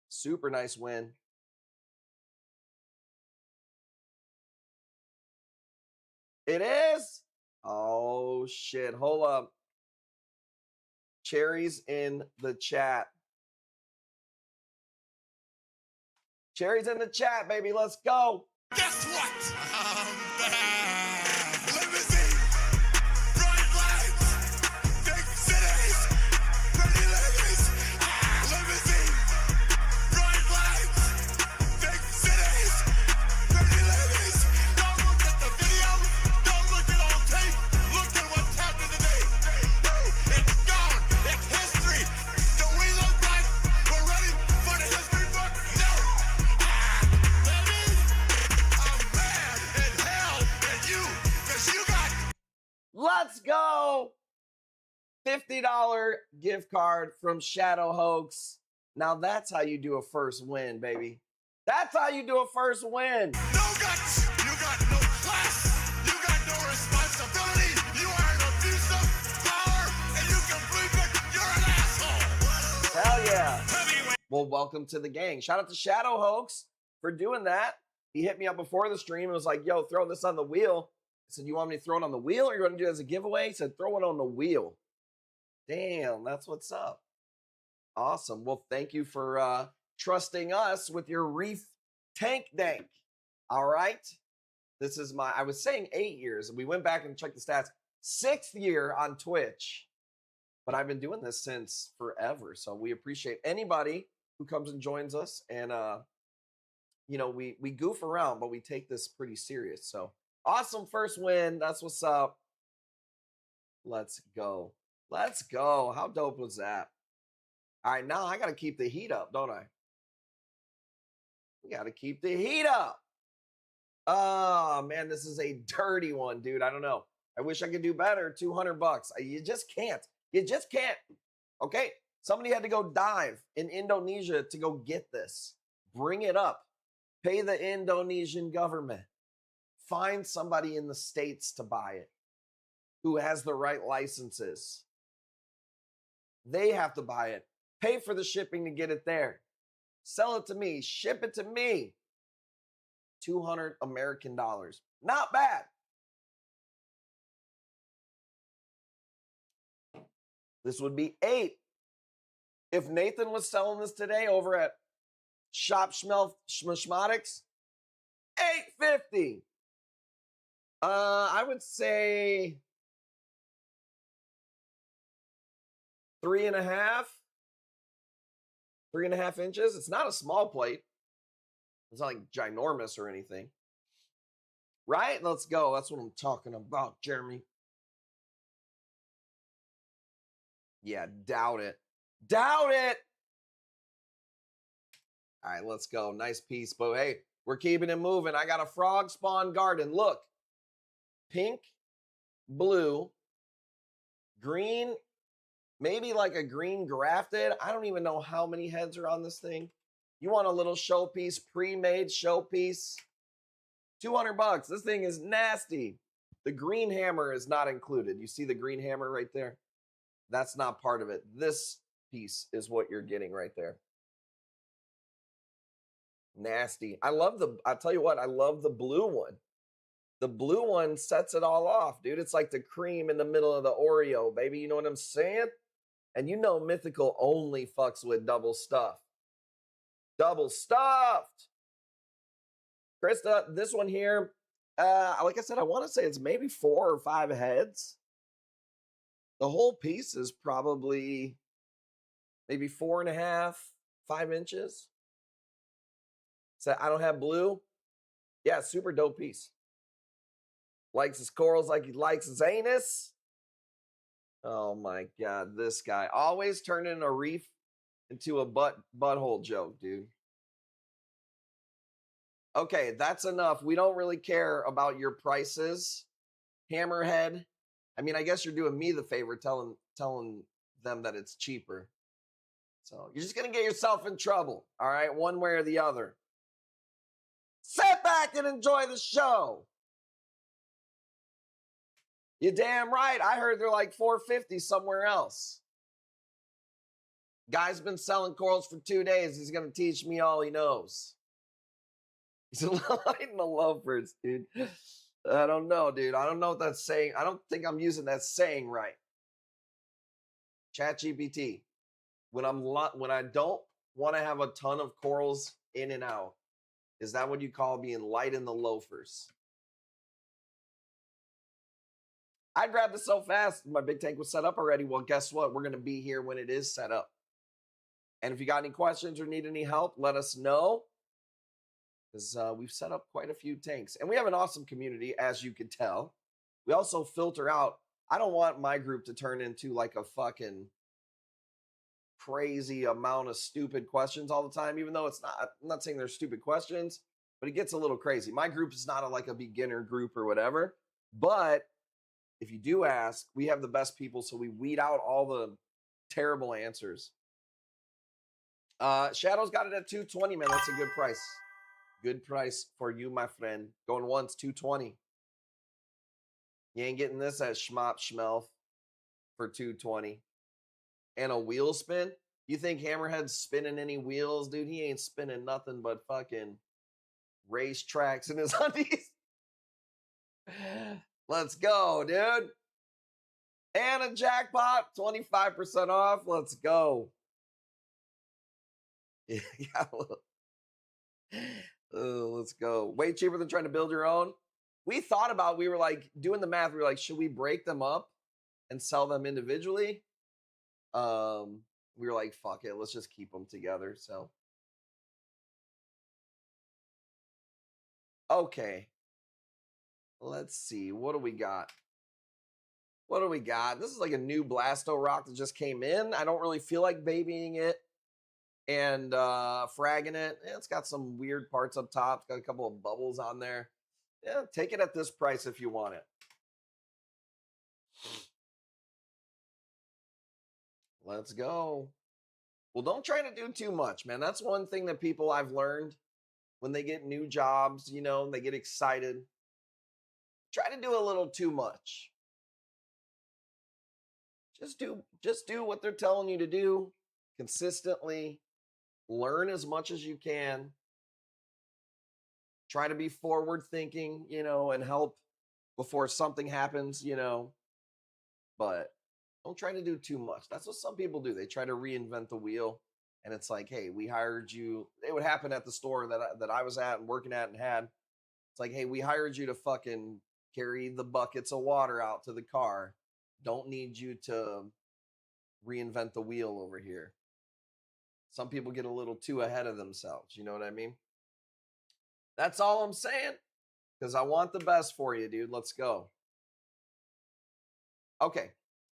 Super nice win. It is? Oh, shit. Hold up. Cherries in the chat. Cherries in the chat, baby. Let's go. Guess what? I'm back. Limousine, bright lights, big cities, pretty ladies. Limousine, bright lights, big cities, pretty ladies. Don't look at the video, don't look at on tape. Look at what's happening today. It's gone. It's history. Do we look like we're ready for the history book? No. Baby. I'm mad at hell at you because you got Let's go. $50 gift card from Shadow Hoax. Now that's how you do a first win, baby. That's how you do a first win. no guts. You got no class. You got no responsibility. You are an abuse of power and you can believe it. You're an asshole. Hell yeah. Heavyweight. Well, welcome to the gang. Shout out to Shadow Hoax for doing that. He hit me up before the stream and was like, yo, throw this on the wheel. I said, you want me to throw it on the wheel or you want to do it as a giveaway? He said, throw it on the wheel. Damn, that's what's up. Awesome. Well, thank you for trusting us with your Reef Tank Dank. All right. This is I was saying 8 years. We went back and checked the stats. 6th year on Twitch. But I've been doing this since forever. So we appreciate anybody who comes and joins us. And, you know, we goof around, but we take this pretty serious. So awesome first win. That's what's up. Let's go. Let's go. How dope was that? All right, now I got to keep the heat up, don't I? We got to keep the heat up. Oh, man, this is a dirty one, dude. I don't know. I wish I could do better. $200. You just can't. You just can't. Okay? Somebody had to go dive in Indonesia to go get this. Bring it up. Pay the Indonesian government. Find somebody in the States to buy it who has the right licenses. They have to buy it. Pay for the shipping to get it there. Sell it to me. Ship it to me. 200 American dollars. Not bad. This would be 8. If Nathan was selling this today over at Shop Schmashmatics, $8.50. I would say 3.5 inches. It's not a small plate. It's not like ginormous or anything. Right? Let's go. That's what I'm talking about, Jeremy. Yeah, doubt it. Doubt it. All right, let's go. Nice piece. But hey, we're keeping it moving. I got a frog spawn garden. Look. Pink, blue, green, maybe like a green grafted. I don't even know how many heads are on this thing. You want a little showpiece, pre-made showpiece? $200. This thing is nasty. The green hammer is not included. You see the green hammer right there? That's not part of it. This piece is what you're getting right there. Nasty. I'll tell you what, I love the blue one. The blue one sets it all off, dude. It's like the cream in the middle of the Oreo, baby. You know what I'm saying? And you know Mythical only fucks with double stuff. Double stuffed. Krista, this one here, like I said, I want to say it's maybe 4 or 5 heads. The whole piece is probably maybe 4.5, 5 inches. So I don't have blue. Yeah, super dope piece. Likes his corals like he likes his anus. Oh my God, this guy. Always turning a reef into a butthole joke, dude. Okay, that's enough. We don't really care about your prices, Hammerhead. I mean, I guess you're doing me the favor telling them that it's cheaper. So you're just gonna get yourself in trouble, all right, one way or the other. Sit back and enjoy the show. You damn right. I heard they're like $4.50 somewhere else. Guy's been selling corals for 2 days. He's gonna teach me all he knows. He's lighting the loafers, dude. I don't know, dude. I don't know what that's saying. I don't think I'm using that saying right. ChatGPT. When I don't want to have a ton of corals in and out, is that what you call being light in the loafers? I grabbed it so fast, my big tank was set up already. Well, guess what? We're going to be here when it is set up. And if you got any questions or need any help, let us know. Because we've set up quite a few tanks. And we have an awesome community, as you can tell. We also filter out. I don't want my group to turn into like a fucking crazy amount of stupid questions all the time, even though it's not. I'm not saying they're stupid questions, but it gets a little crazy. My group is not like a beginner group or whatever. But if you do ask, we have the best people, so we weed out all the terrible answers. Shadow's got it at $220, man. That's a good price. Good price for you, my friend. Going once, $220. You ain't getting this at Schmop Schmelf for $220. And a wheel spin? You think Hammerhead's spinning any wheels, dude? He ain't spinning nothing but fucking race tracks in his undies. Let's go, dude. And a jackpot, 25% off. Let's go. Yeah, let's go. Way cheaper than trying to build your own. We were like doing the math. We were like, should we break them up and sell them individually? We were like, fuck it. Let's just keep them together. So, okay. Let's see. What do we got? This is like a new Blasto rock that just came in. I don't really feel like babying it and fragging it. It's got some weird parts up top. It's got a couple of bubbles on there. Yeah, take it at this price if you want it. Let's go. Well, don't try to do too much, man. That's one thing that people I've learned when they get new jobs, you know, they get excited. Try to do a little too much. Just do what they're telling you to do consistently. Learn as much as you can. Try to be forward thinking, you know, and help before something happens, you know. But don't try to do too much. That's what some people do. They try to reinvent the wheel. And it's like, hey, we hired you. It would happen at the store that I was at and working at and had. It's like, hey, we hired you to fucking carry the buckets of water out to the car. Don't need you to reinvent the wheel over here. Some people get a little too ahead of themselves. You know what I mean? That's all I'm saying. Because I want the best for you, dude. Let's go. Okay.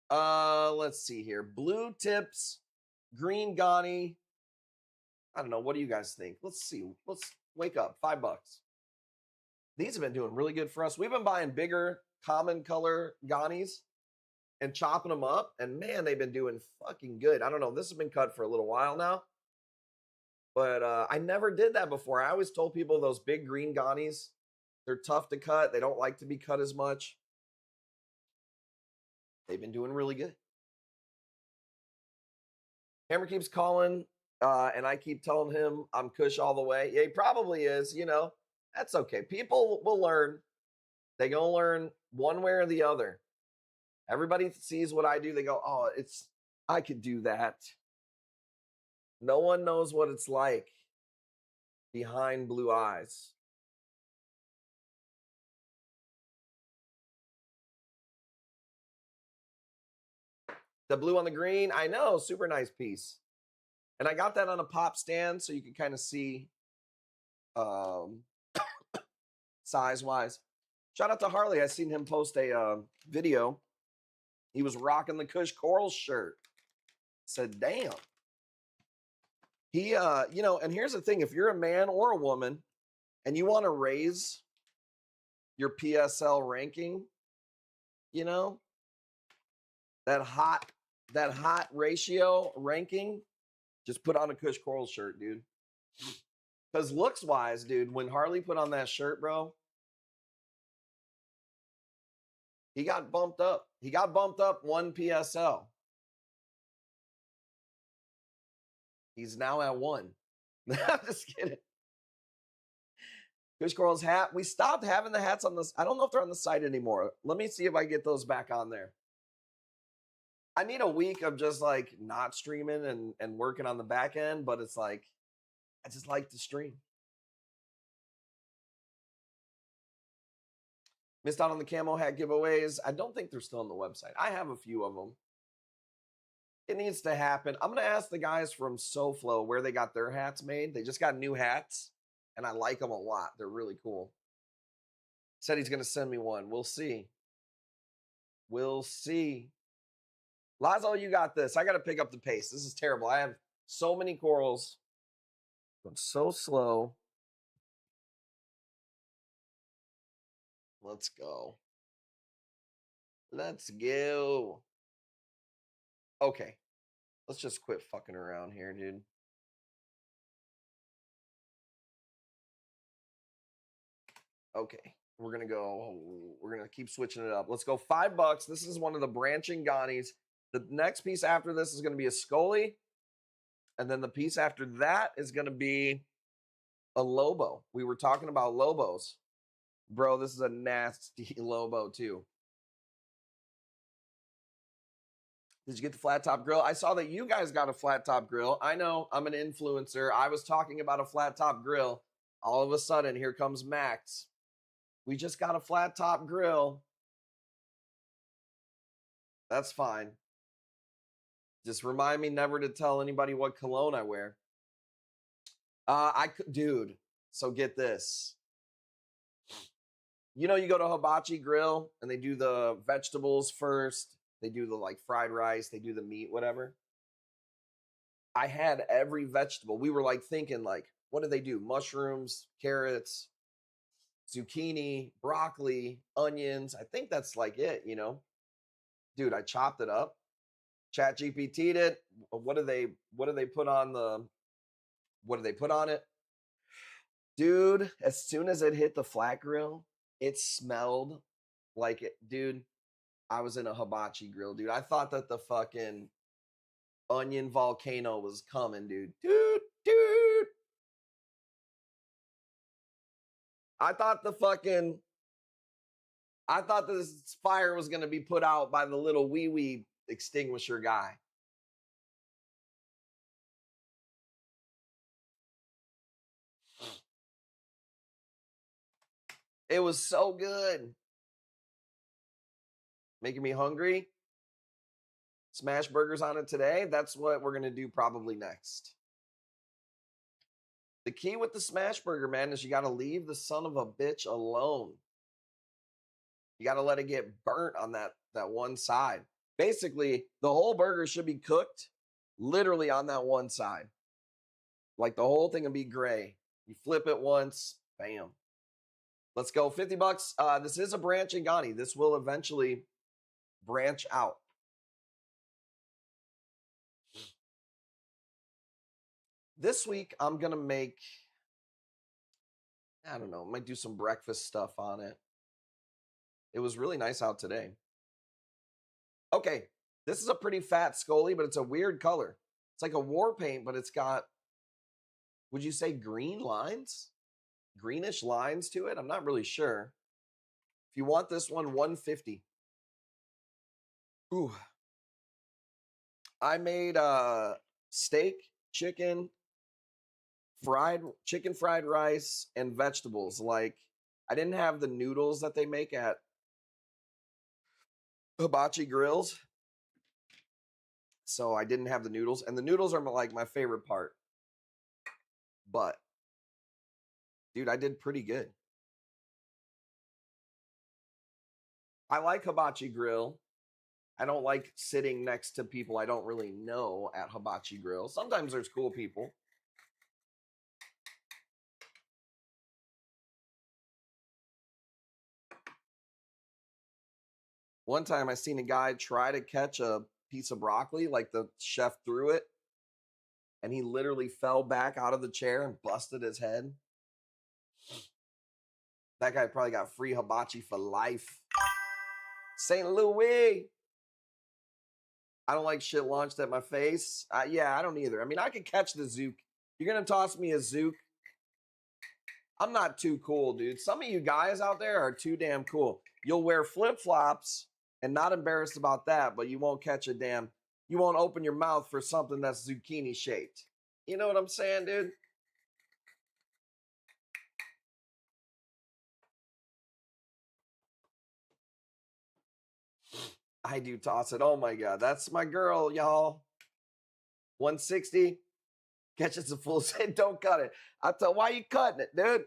Let's see here. Blue tips, green Ghani. I don't know. What do you guys think? Let's see. Let's wake up. $5. These have been doing really good for us. We've been buying bigger common color Ghanis and chopping them up. And man, they've been doing fucking good. I don't know. This has been cut for a little while now. But I never did that before. I always told people those big green Ghanis, they're tough to cut. They don't like to be cut as much. They've been doing really good. Hammer keeps calling, and I keep telling him I'm Kush all the way. Yeah, he probably is, you know. That's okay. People will learn. They gonna learn one way or the other. Everybody sees what I do. They go, oh, I could do that. No one knows what it's like behind blue eyes. The blue on the green, I know, super nice piece. And I got that on a pop stand so you can kind of see size-wise. Shout out to Harley. I seen him post a video. He was rocking the Kush Corals shirt. Said, damn. He, and here's the thing: if you're a man or a woman and you want to raise your PSL ranking, you know, that hot ratio ranking, just put on a Kush Coral shirt, dude. Because looks wise, dude, when Harley put on that shirt, bro, he got bumped up. He got bumped up 1 PSL. He's now at 1. I'm just kidding. Kush Coral's hat. We stopped having the hats on this. I don't know if they're on the site anymore. Let me see if I get those back on there. I need a week of just like not streaming and working on the back end, but it's like, I just like to stream. Missed out on the camo hat giveaways. I don't think they're still on the website. I have a few of them. It needs to happen. I'm going to ask the guys from SoFlo where they got their hats made. They just got new hats, and I like them a lot. They're really cool. Said he's going to send me one. We'll see. We'll see. Lazo, you got this. I got to pick up the pace. This is terrible. I have so many corals. Going so slow. Let's go. Let's go. Okay. Let's just quit fucking around here, dude. Okay. We're going to keep switching it up. Let's go $5. This is one of the branching Ghanies. The next piece after this is going to be a Scully. And then the piece after that is going to be a Lobo. We were talking about Lobos. Bro, this is a nasty Lobo too. Did you get the flat top grill? I saw that you guys got a flat top grill. I know, I'm an influencer. I was talking about a flat top grill. All of a sudden, here comes Max. We just got a flat top grill. That's fine. Just remind me never to tell anybody what cologne I wear. Dude, so get this. You know, you go to Hibachi Grill and they do the vegetables first. They do the like fried rice. They do the meat, whatever. I had every vegetable. We were like thinking like, what do they do? Mushrooms, carrots, zucchini, broccoli, onions. I think that's like it, you know? Dude, I chopped it up. Chat GPT'd it. What do they put on it? Dude, as soon as it hit the flat grill, it smelled like it. Dude, I was in a hibachi grill, dude. I thought that the fucking onion volcano was coming, dude. Dude. I thought this fire was going to be put out by the little wee extinguisher guy. It was so good. Making me hungry. Smash burgers on it today. That's what we're going to do probably next. The key with the smash burger, man, is you got to leave the son of a bitch alone. You got to let it get burnt on that one side. Basically, the whole burger should be cooked literally on that one side. Like the whole thing will be gray. You flip it once, bam. Let's go. $50. This is a branching Ghani. This will eventually branch out. This week, I'm going to make, I don't know, might do some breakfast stuff on it. It was really nice out today. Okay, this is a pretty fat Scully, but it's a weird color. It's like a war paint, but it's got, would you say green lines? Greenish lines to it? I'm not really sure. If you want this one, $150. Ooh. I made steak, chicken, fried rice, and vegetables. Like, I didn't have the noodles that they make at Hibachi Grills. So I didn't have the noodles. And the noodles are like my favorite part. But, dude, I did pretty good. I like Hibachi Grill. I don't like sitting next to people I don't really know at Hibachi Grill. Sometimes there's cool people. One time I seen a guy try to catch a piece of broccoli, like the chef threw it, and he literally fell back out of the chair and busted his head. That guy probably got free hibachi for life. St. Louis. I don't like shit launched at my face. Yeah, I don't either. I mean, I could catch the zook. You're going to toss me a zook. I'm not too cool, dude. Some of you guys out there are too damn cool. You'll wear flip-flops and not embarrassed about that, but you won't catch a damn, you won't open your mouth for something that's zucchini shaped. You know what I'm saying, dude? I do toss it. Oh my God. That's my girl, y'all. 160. Catches a full set. Don't cut it. I tell why you cutting it, dude?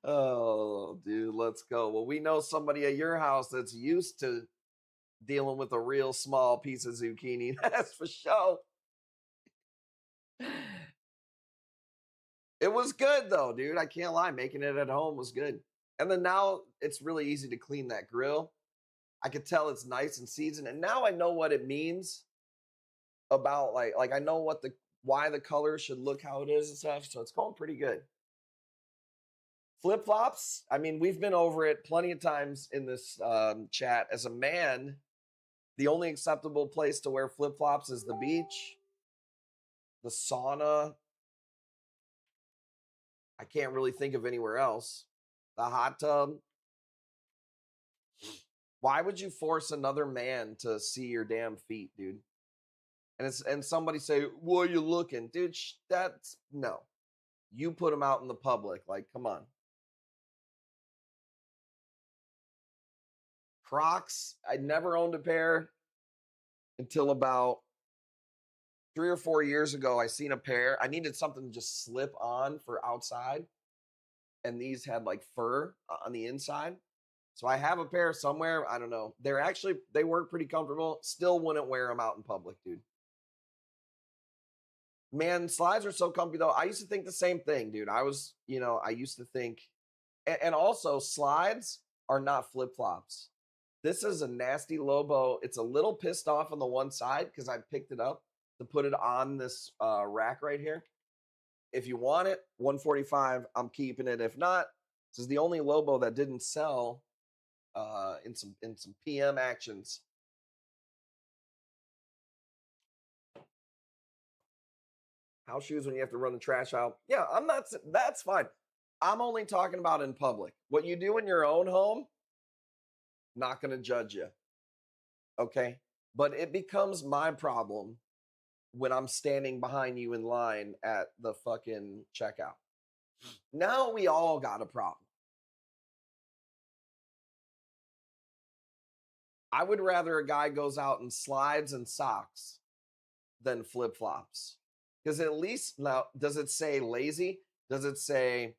Oh, dude, let's go. Well, we know somebody at your house that's used to dealing with a real small piece of zucchini. That's for sure. It was good though, dude. I can't lie. Making it at home was good. And then now it's really easy to clean that grill. I could tell it's nice and seasoned. And now I know what it means about like I know what why the color should look how it is and stuff. So it's going pretty good. Flip-flops. I mean, we've been over it plenty of times in this chat. As a man, the only acceptable place to wear flip-flops is the beach, the sauna. I can't really think of anywhere else. The hot tub. Why would you force another man to see your damn feet, dude? And somebody say, "Well, you looking, dude?" That's no. You put them out in the public. Like, come on. Crocs. I never owned a pair until about 3 or 4 years ago. I seen a pair. I needed something to just slip on for outside, and these had like fur on the inside. So I have a pair somewhere. I don't know. They work pretty comfortable. Still wouldn't wear them out in public, dude. Man, slides are so comfy though. I used to think the same thing, dude. I used to think, and also slides are not flip-flops. This is a nasty Lobo. It's a little pissed off on the one side because I picked it up to put it on this rack right here. If you want it, 145, I'm keeping it. If not, this is the only Lobo that didn't sell in some PM actions. House shoes when you have to run the trash out. Yeah, that's fine. I'm only talking about in public. What you do in your own home, not going to judge you. Okay? But it becomes my problem when I'm standing behind you in line at the fucking checkout. Now we all got a problem. I would rather a guy goes out in slides and socks than flip-flops. Because at least now, does it say lazy? Does it say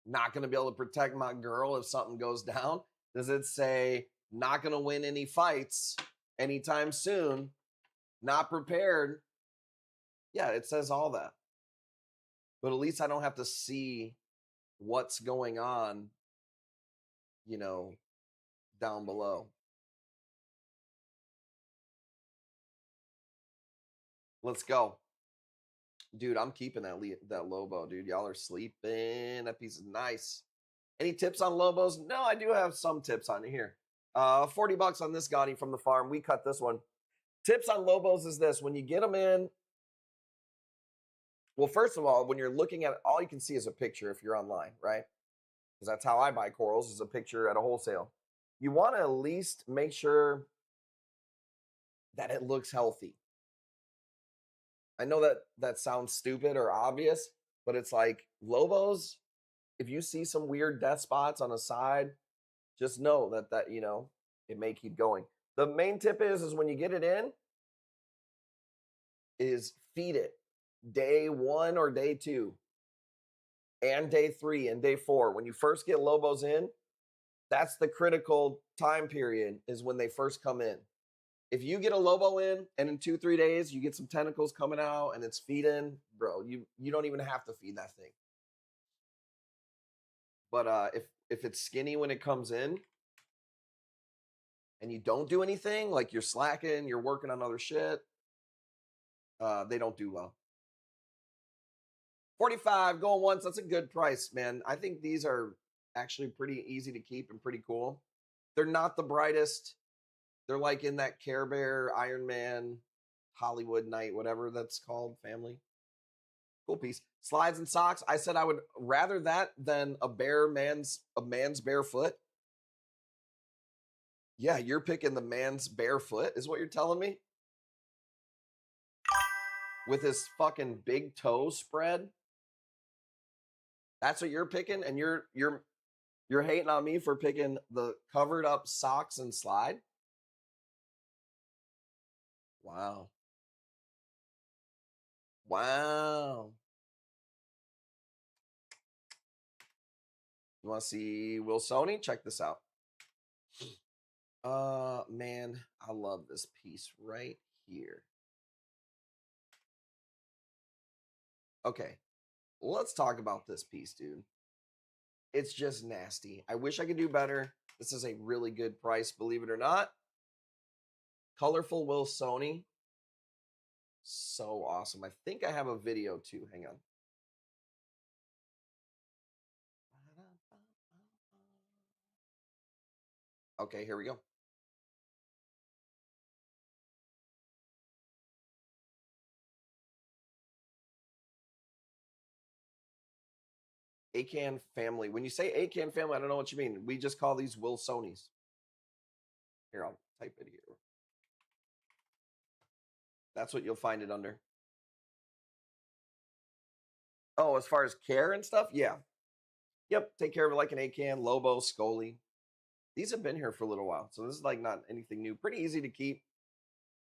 not going to be able to protect my girl if something goes down? Does it say not going to win any fights anytime soon? Not prepared? Yeah, it says all that. But at least I don't have to see what's going on, down below. Let's go. Dude, I'm keeping that Lobo, dude. Y'all are sleeping. That piece is nice. Any tips on Lobos? No, I do have some tips on here. $40 on this Gotti from the farm. We cut this one. Tips on Lobos is this. When you get them in, well, first of all, when you're looking at it, all you can see is a picture if you're online, right? Because that's how I buy corals, is a picture at a wholesale. You want to at least make sure that it looks healthy. I know that sounds stupid or obvious, but it's like Lobos, if you see some weird death spots on the side, just know that it may keep going. The main tip is when you get it in, is feed it day 1 or day 2 and day 3 and day 4. When you first get Lobos in, that's the critical time period, is when they first come in. If you get a Lobo in and in 2-3 days you get some tentacles coming out and it's feeding, bro, you don't even have to feed that thing. But if it's skinny when it comes in and you don't do anything, like you're slacking, you're working on other shit, they don't do well. 45 going once. That's a good price, man. I think these are actually pretty easy to keep and pretty cool. They're not the brightest. They're like in that Care Bear, Iron Man, Hollywood Night, whatever that's called, family. Cool piece. Slides and socks. I said I would rather that than a man's barefoot. Yeah, you're picking the man's barefoot, is what you're telling me? With his fucking big toe spread. That's what you're picking, and you're hating on me for picking the covered up socks and slide. Wow. Wow. You want to see Wilsoni? Check this out. Man, I love this piece right here. Okay, let's talk about this piece, dude. It's just nasty. I wish I could do better. This is a really good price, believe it or not. Colorful Wilsoni. So awesome. I think I have a video too. Hang on. Okay, here we go. Acan family. When you say Acan family, I don't know what you mean. We just call these Wilsonis. Here, I'll type it here. That's what you'll find it under. Oh, as far as care and stuff? Yeah. Yep, take care of it like an Acan, Lobo, Scully. These have been here for a little while, so this is like not anything new. Pretty easy to keep.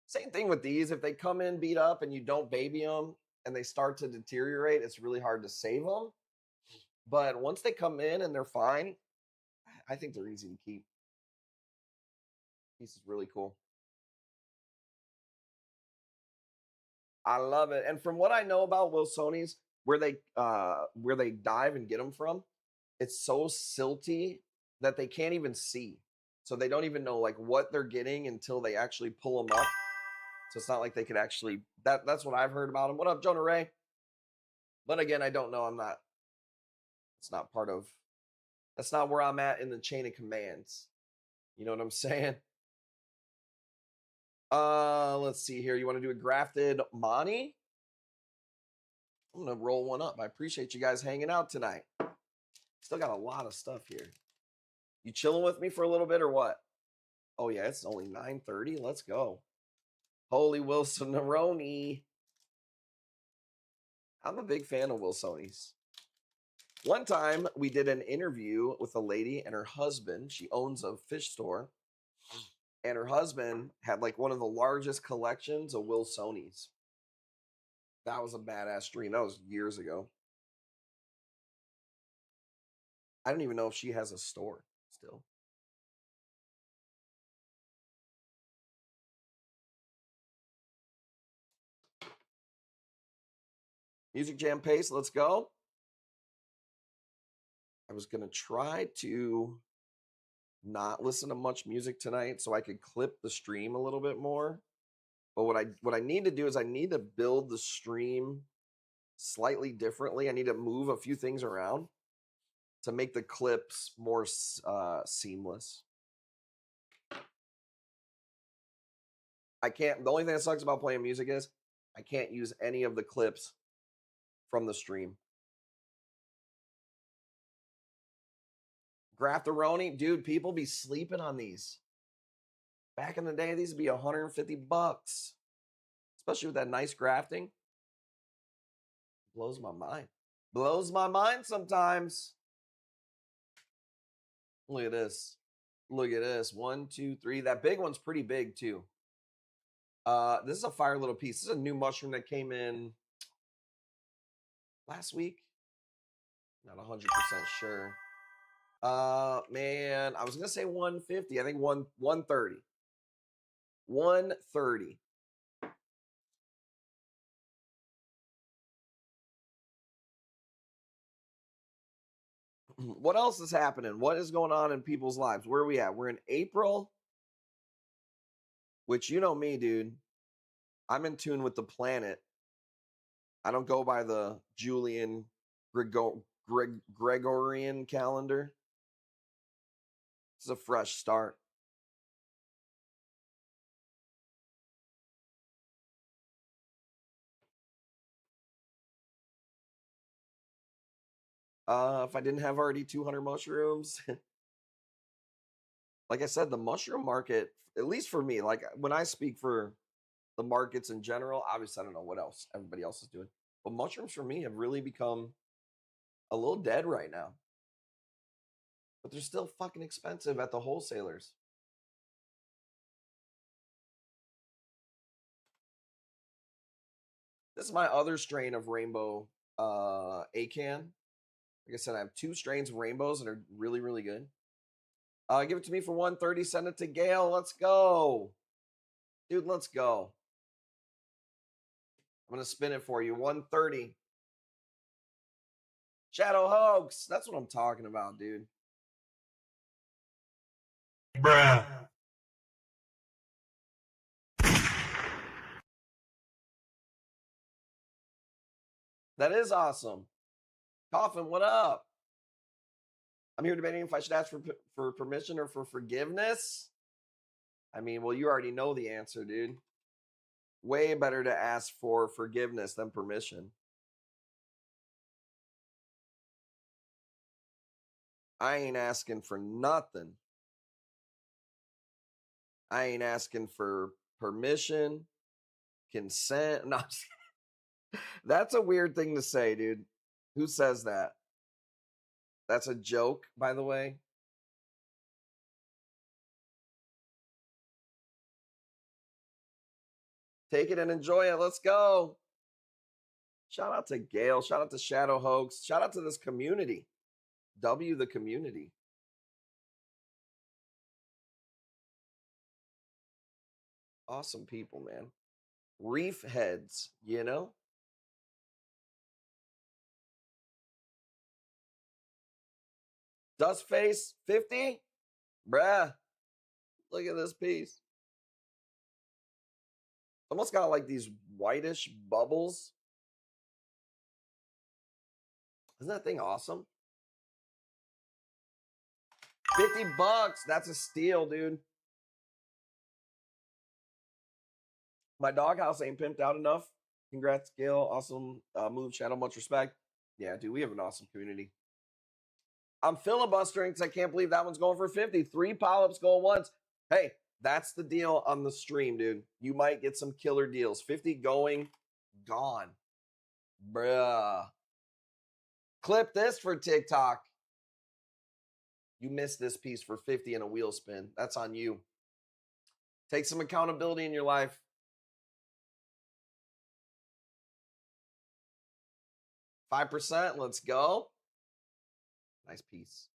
Same thing with these. If they come in beat up and you don't baby them and they start to deteriorate, it's really hard to save them. But once they come in and they're fine, I think they're easy to keep. This is really cool. I love it. And from what I know about Wilsoni's, where they dive and get them from, it's so silty that they can't even see. So they don't even know like what they're getting until they actually pull them up. So it's not like they could actually, that's what I've heard about them. What up, Jonah Ray? But again, I don't know. It's not part of, that's not where I'm at in the chain of commands. You know what I'm saying? Let's see here. You want to do a grafted Monty? I'm going to roll one up. I appreciate you guys hanging out tonight. Still got a lot of stuff here. You chilling with me for a little bit or what? Oh, yeah, it's only 9:30. Let's go. Holy Wilson Neroni. I'm a big fan of Wilsoni's. One time we did an interview with a lady and her husband. She owns a fish store. And her husband had like one of the largest collections of Wilsoni's. That was a badass stream. That was years ago. I don't even know if she has a store still. Music Jam Pace, let's go. I was going to try to not listen to much music tonight so I could clip the stream a little bit more. But what I need to do is I need to build the stream slightly differently. I need to move a few things around to make the clips more seamless. I can't, the only thing that sucks about playing music is I can't use any of the clips from the stream. Grafteroni, dude, people be sleeping on these. Back in the day, these would be $150, especially with that nice grafting. Blows my mind. Blows my mind sometimes. Look at this. Look at this. 1, 2, 3. That big one's pretty big too. This is a fire little piece. This is a new mushroom that came in last week. Not 100% sure. Man, I was gonna say 150. I think 130. 130. What else is happening? What is going on in people's lives? Where are we at? We're in April, which you know me, dude. I'm in tune with the planet. I don't go by the Julian Gregorian calendar. It's a fresh start. If I didn't have already 200 mushrooms, like I said, the mushroom market, at least for me, like when I speak for the markets in general, obviously I don't know what else everybody else is doing, but mushrooms for me have really become a little dead right now. But they're still fucking expensive at the wholesalers. This is my other strain of rainbow Acan. Like I said, I have 2 strains of rainbows and are really, really good. Give it to me for 130. Send it to Gail. Let's go. Dude, let's go. I'm going to spin it for you. 130. Shadow Hoax. That's what I'm talking about, dude. Bruh. That is awesome. Coffin, what up? I'm here debating if I should ask for permission or for forgiveness. I mean, well, you already know the answer, dude. Way better to ask for forgiveness than permission. I ain't asking for nothing. I ain't asking for permission, consent. No, that's a weird thing to say, dude. Who says that? That's a joke, by the way. Take it and enjoy it. Let's go. Shout out to Gail. Shout out to Shadow Hoax. Shout out to this community. W the community. Awesome people, man. Reef heads, you know? Dust face 50? Bruh. Look at this piece. Almost got like these whitish bubbles. Isn't that thing awesome? 50 bucks. That's a steal, dude. My doghouse ain't pimped out enough. Congrats, Gail. Awesome move, channel. Much respect. Yeah, dude, we have an awesome community. I'm filibustering because I can't believe that one's going for 50. 3 polyps going once. Hey, that's the deal on the stream, dude. You might get some killer deals. 50 going, gone. Bruh. Clip this for TikTok. You missed this piece for 50 and a wheel spin. That's on you. Take some accountability in your life. $5%. Let's go. Nice piece.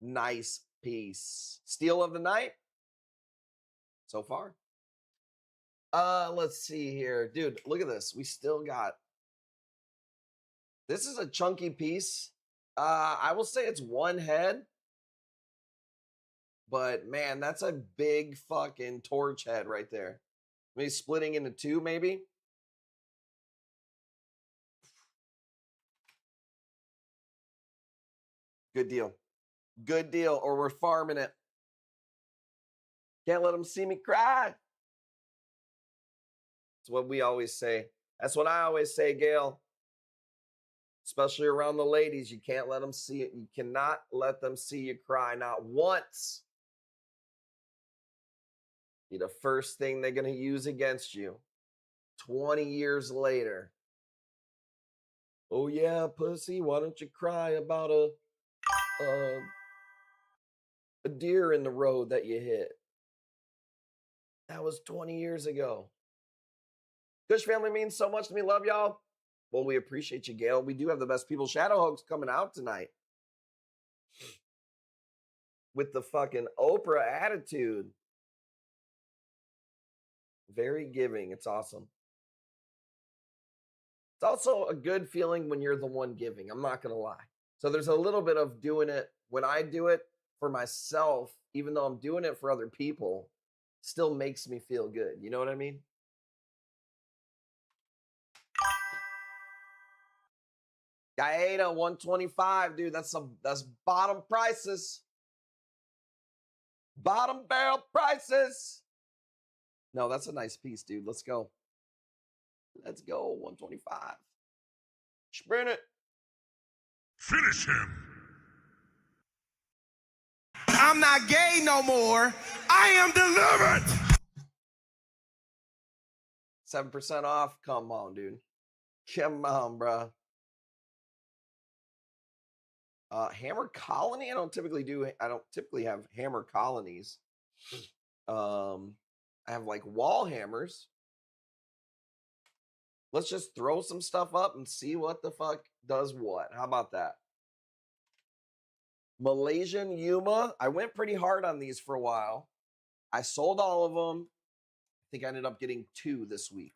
Nice piece. Steal of the night so far. Let's see here. Dude, look at this. We still got. This is a chunky piece. I will say it's one head. But man, that's a big fucking torch head right there. Maybe splitting into 2, maybe. Good deal. Good deal, or we're farming it. Can't let them see me cry. That's what we always say. That's what I always say, Gail. Especially around the ladies. You can't let them see it. You cannot let them see you cry. Not once. Be the first thing they're going to use against you 20 years later. Oh, yeah, pussy, why don't you cry about a deer in the road that you hit? That was 20 years ago. Kush family means so much to me. Love y'all. Well, we appreciate you, Gail. We do have the best people. Shadow Hoax coming out tonight with the fucking Oprah attitude. Very giving. It's awesome. It's also a good feeling when you're the one giving. I'm not going to lie. So there's a little bit of doing it when I do it for myself, even though I'm doing it for other people, still makes me feel good. You know what I mean? Gaeta 125, dude. That's bottom prices. Bottom barrel prices. No, that's a nice piece, dude. Let's go. Let's go. 125. Sprint it. Finish him. I'm not gay no more. I am delivered. 7% off. Come on, dude. Come on, bro. Hammer colony. I don't typically have hammer colonies. I have like wall hammers. Let's just throw some stuff up and see what the fuck does what. How about that? Malaysian Yuma. I went pretty hard on these for a while. I sold all of them. I think I ended up getting 2 this week.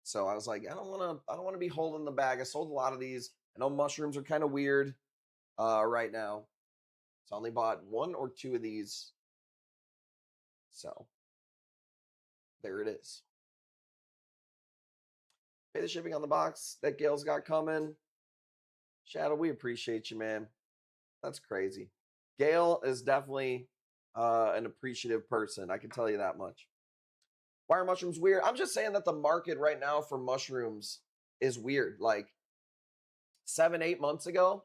So I was like, I don't want to be holding the bag. I sold a lot of these. I know mushrooms are kind of weird right now. So I only bought 1 or 2 of these. So there it is. Pay the shipping on the box that Gail's got coming. Shadow, we appreciate you, man. That's crazy. Gail is definitely an appreciative person. I can tell you that much. Why are mushrooms weird? I'm just saying that the market right now for mushrooms is weird. Like 7-8 months ago,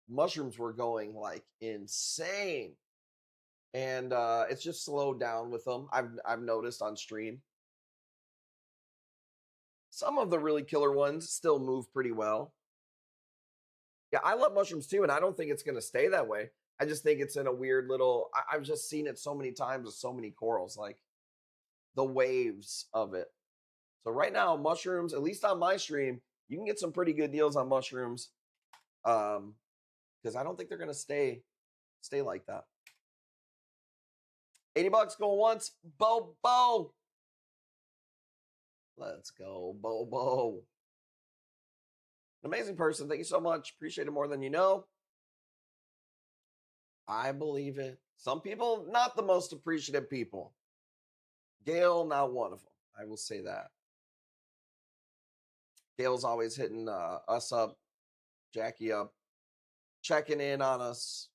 mushrooms were going like insane. And it's just slowed down with them. I've noticed on stream. Some of the really killer ones still move pretty well. Yeah, I love mushrooms too, and I don't think it's going to stay that way. I just think it's in a weird little. I've just seen it so many times with so many corals, like the waves of it. So right now, mushrooms, at least on my stream, you can get some pretty good deals on mushrooms, because I don't think they're going to stay like that. $80 going once, Bobo. Let's go, Bobo. An amazing person. Thank you so much. Appreciate it more than you know. I believe it. Some people, not the most appreciative people. Gail, not one of them. I will say that. Gail's always hitting us up, Jackie up, checking in on us.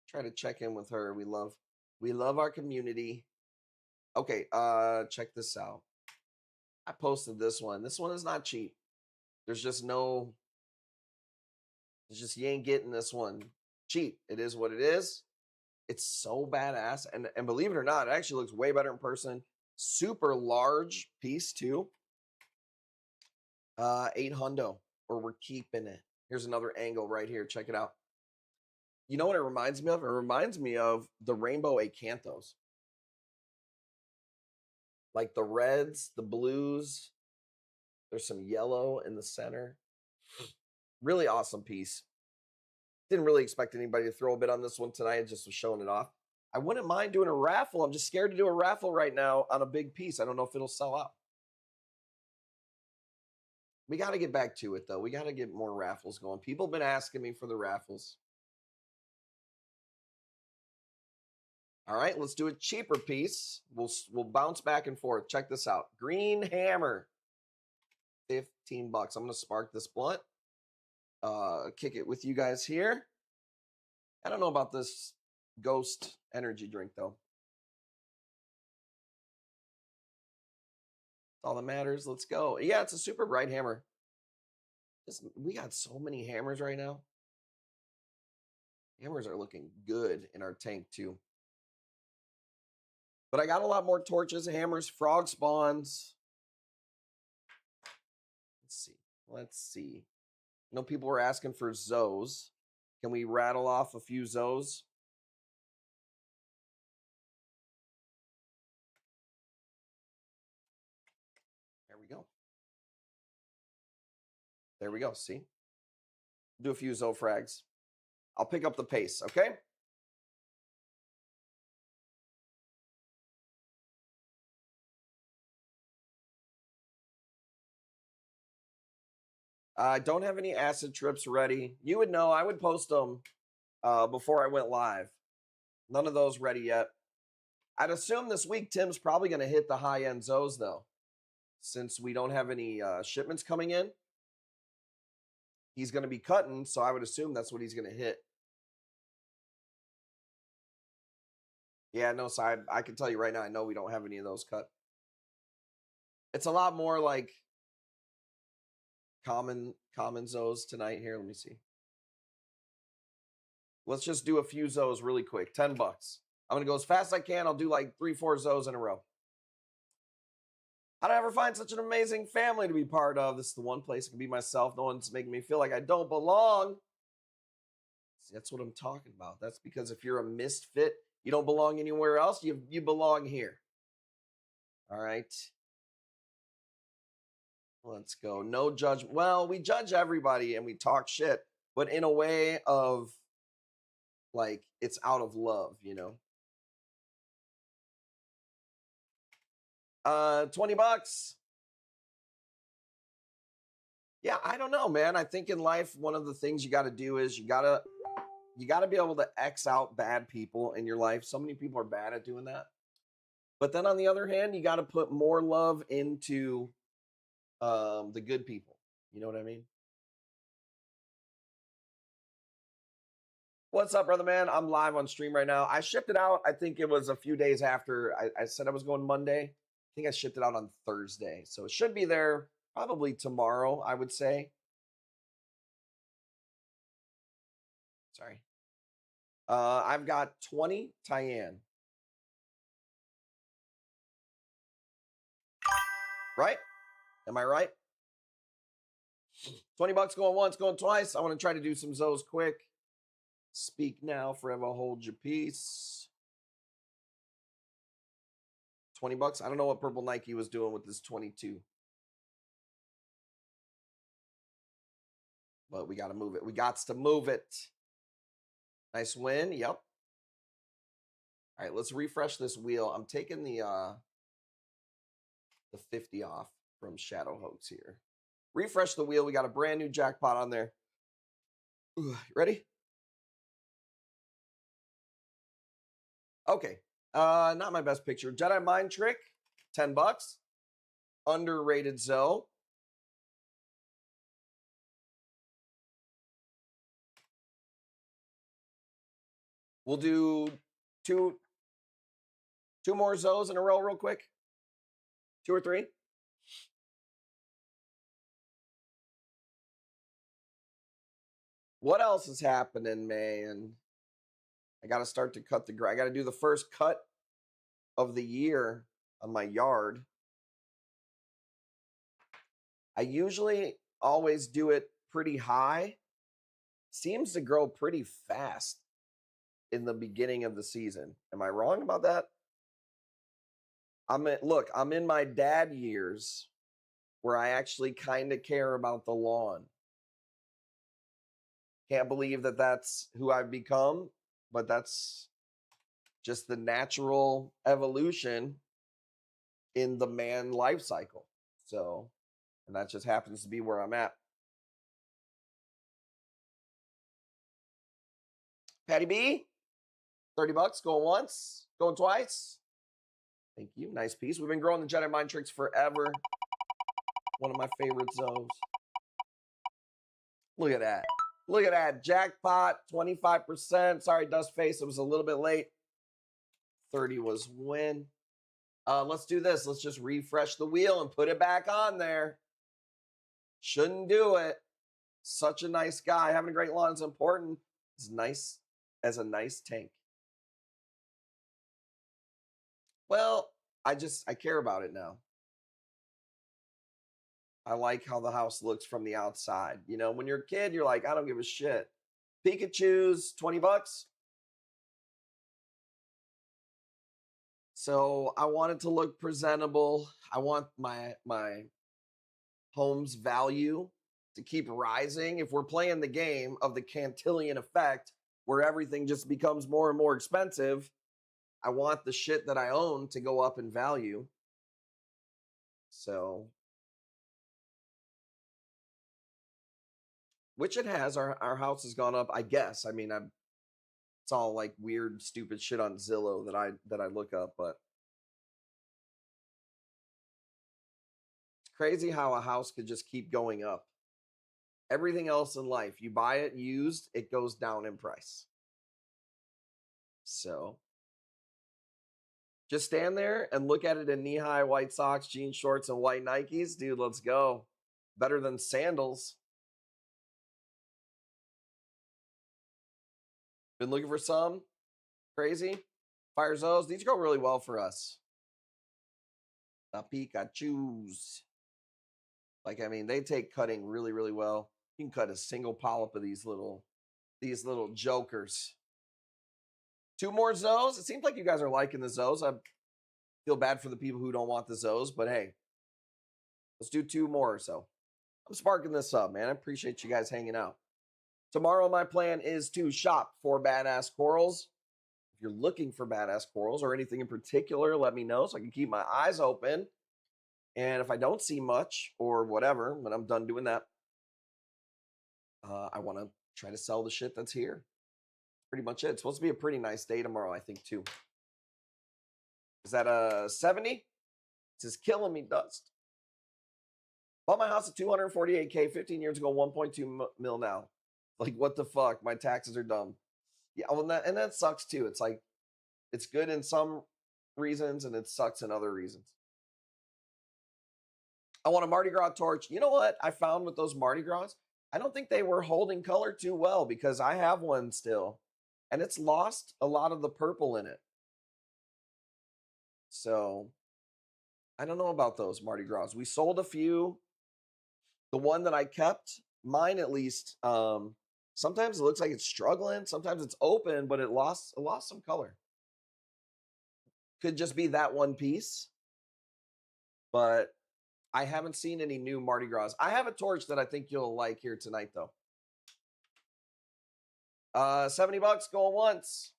Try to check in with her. We love our community. Okay, check this out. I posted this one. This one is not cheap. There's just you ain't getting this one cheap. It is what it is. It's so badass. And believe it or not, it actually looks way better in person. Super large piece too. 8 hundo, or we're keeping it. Here's another angle right here. Check it out. You know what it reminds me of? It reminds me of the rainbow acanthos. Like the reds, the blues. There's some yellow in the center. Really awesome piece. Didn't really expect anybody to throw a bit on this one tonight. I just was showing it off. I wouldn't mind doing a raffle. I'm just scared to do a raffle right now on a big piece. I don't know if it'll sell out. We got to get back to it, though. We got to get more raffles going. People have been asking me for the raffles. All right, let's do a cheaper piece. We'll bounce back and forth. Check this out. Green hammer. $15. I'm going to spark this blunt. Kick it with you guys here. I don't know about this ghost energy drink, though. All that matters. Let's go. Yeah, it's a super bright hammer. We got so many hammers right now. Hammers are looking good in our tank too. But I got a lot more torches, hammers, frog spawns. Let's see. I know people were asking for Zoes. Can we rattle off a few Zoes? There we go. There we go. See? Do a few Zoe frags. I'll pick up the pace, okay? I don't have any acid trips ready. You would know. I would post them before I went live. None of those ready yet. I'd assume this week Tim's probably going to hit the high-end Zoes, though, since we don't have any shipments coming in. He's going to be cutting, so I would assume that's what he's going to hit. Yeah, no, so I can tell you right now, I know we don't have any of those cut. It's a lot more like common Zoes tonight. Here, let me see. Let's just do a few Zoes really quick. $10. I'm going to go as fast as I can. I'll do like 3-4 Zoes in a row. How did I ever find such an amazing family to be part of? This is the one place I can be myself. No one's making me feel like I don't belong. See, that's what I'm talking about. That's because if you're a misfit, you don't belong anywhere else. You belong here. All right. Let's go. No judgment. Well, we judge everybody and we talk shit, but in a way of like it's out of love, you know. $20. Yeah, I don't know, man. I think in life, one of the things you got to do is you gotta be able to X out bad people in your life. So many people are bad at doing that. But then on the other hand, you got to put more love into the good people. You know what I mean? What's up, brother man? I'm live on stream right now. I shipped it out. I think it was a few days after I said I was going Monday. I think I shipped it out on Thursday. So it should be there probably tomorrow, I would say. Sorry. I've got 20 Tyann. Right? Am I right? $20 going once, going twice. I want to try to do some Zoes quick. Speak now, forever hold your peace. $20. I don't know what Purple Nike was doing with this 22. But we got to move it. We got to move it. Nice win. Yep. All right, let's refresh this wheel. I'm taking the 50 off from Shadow Hoax here. Refresh the wheel. We got a brand new jackpot on there. Ooh, ready? Okay. Not my best picture. Jedi Mind Trick, $10. Underrated Zoe. We'll do two more Zoes in a row real quick. 2 or 3. What else is happening, man? I got to start to cut the grass. I got to do the first cut of the year on my yard. I usually always do it pretty high. Seems to grow pretty fast in the beginning of the season. Am I wrong about that? I'm in my dad years where I actually kind of care about the lawn. Can't believe that that's who I've become, but that's just the natural evolution in the man life cycle. So, and that just happens to be where I'm at. Patty B, $30 going once, going twice. Thank you. Nice piece. We've been growing the Jedi Mind Tricks forever. One of my favorite zones. Look at that. Look at that. Jackpot, 25%. Sorry, Dustface. It was a little bit late. 30 was win. Let's do this. Let's just refresh the wheel and put it back on there. Shouldn't do it. Such a nice guy. Having a great lawn is important. It's nice as a nice tank. Well, I care about it now. I like how the house looks from the outside. You know, when you're a kid, you're like, I don't give a shit. Pikachu's $20. So I want it to look presentable. I want my home's value to keep rising. If we're playing the game of the Cantillon effect, where everything just becomes more and more expensive, I want the shit that I own to go up in value. So which it has. Our house has gone up, I guess. I mean, it's all like weird, stupid shit on Zillow that I look up, but it's crazy how a house could just keep going up. Everything else in life, you buy it used, it goes down in price. So just stand there and look at it in knee-high white socks, jean shorts, and white Nikes. Dude, let's go. Better than sandals. Been looking for some? Crazy? Fire Zoes. These go really well for us. The Pikachus. Like, I mean, they take cutting really, really well. You can cut a single polyp of these little jokers. 2 more Zoes. It seems like you guys are liking the Zoes. I feel bad for the people who don't want the Zoes, but hey, let's do 2 more or so. I'm sparking this up, man. I appreciate you guys hanging out. Tomorrow, my plan is to shop for badass corals. If you're looking for badass corals or anything in particular, let me know so I can keep my eyes open. And if I don't see much or whatever, when I'm done doing that, I want to try to sell the shit that's here. Pretty much it. It's supposed to be a pretty nice day tomorrow, I think, too. Is that a 70? This is killing me, Dust. Bought my house at $248K 15 years ago, 1.2 mil now. Like, what the fuck? My taxes are dumb. Yeah, well, and that sucks too. It's like, it's good in some reasons and it sucks in other reasons. I want a Mardi Gras torch. You know what I found with those Mardi Gras? I don't think they were holding color too well because I have one still. And it's lost a lot of the purple in it. So, I don't know about those Mardi Gras. We sold a few. The one that I kept, mine at least, sometimes it looks like it's struggling. Sometimes it's open, but it lost some color. Could just be that one piece. But I haven't seen any new Mardi Gras. I have a torch that I think you'll like here tonight, though. $70 going once.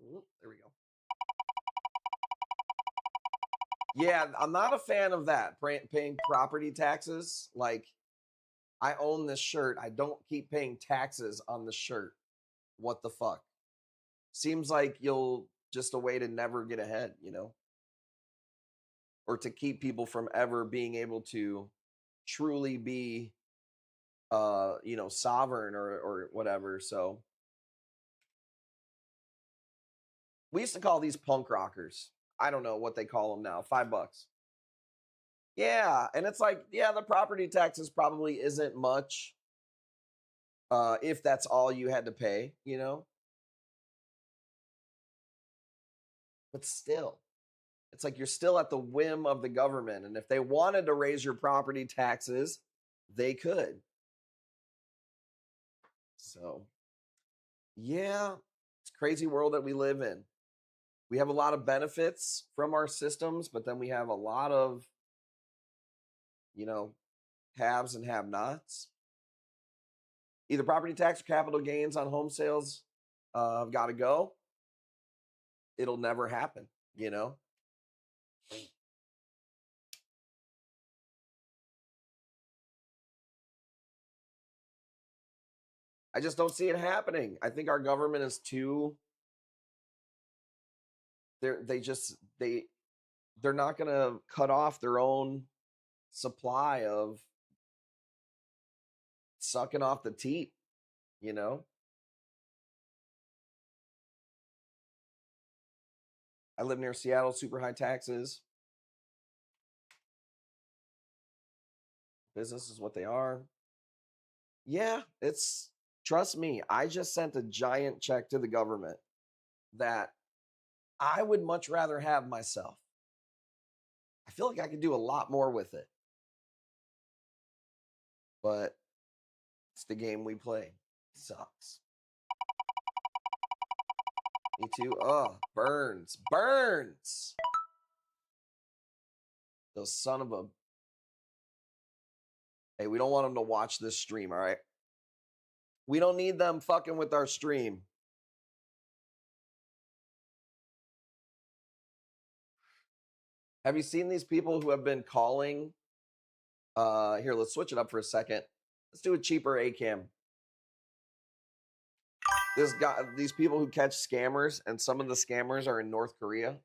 Ooh, there we go. Yeah, I'm not a fan of that, paying property taxes. Like, I own this shirt. I don't keep paying taxes on the shirt. What the fuck? Seems like you'll just a way to never get ahead, you know? Or to keep people from ever being able to truly be sovereign or whatever. So we used to call these punk rockers. I don't know what they call them now. $5. Yeah, and it's like, yeah, the property taxes probably isn't much if that's all you had to pay, you know? But still, it's like you're still at the whim of the government. And if they wanted to raise your property taxes, they could. So, yeah, it's a crazy world that we live in. We have a lot of benefits from our systems, but then we have a lot of, haves and have-nots. Either property tax or capital gains on home sales have got to go. It'll never happen, you know? I just don't see it happening. I think our government is too. They're not going to cut off their own supply of sucking off the teat, you know? I live near Seattle, super high taxes. Business is what they are. Yeah, trust me, I just sent a giant check to the government that I would much rather have myself. I feel like I could do a lot more with it. But it's the game we play. It sucks. Me too. Oh, burns. Burns! Those son of a... Hey, we don't want them to watch this stream, all right? We don't need them fucking with our stream. Have you seen these people who have been calling Here, let's switch it up for a second. Let's do a cheaper A-cam. These people who catch scammers, and some of the scammers are in North Korea,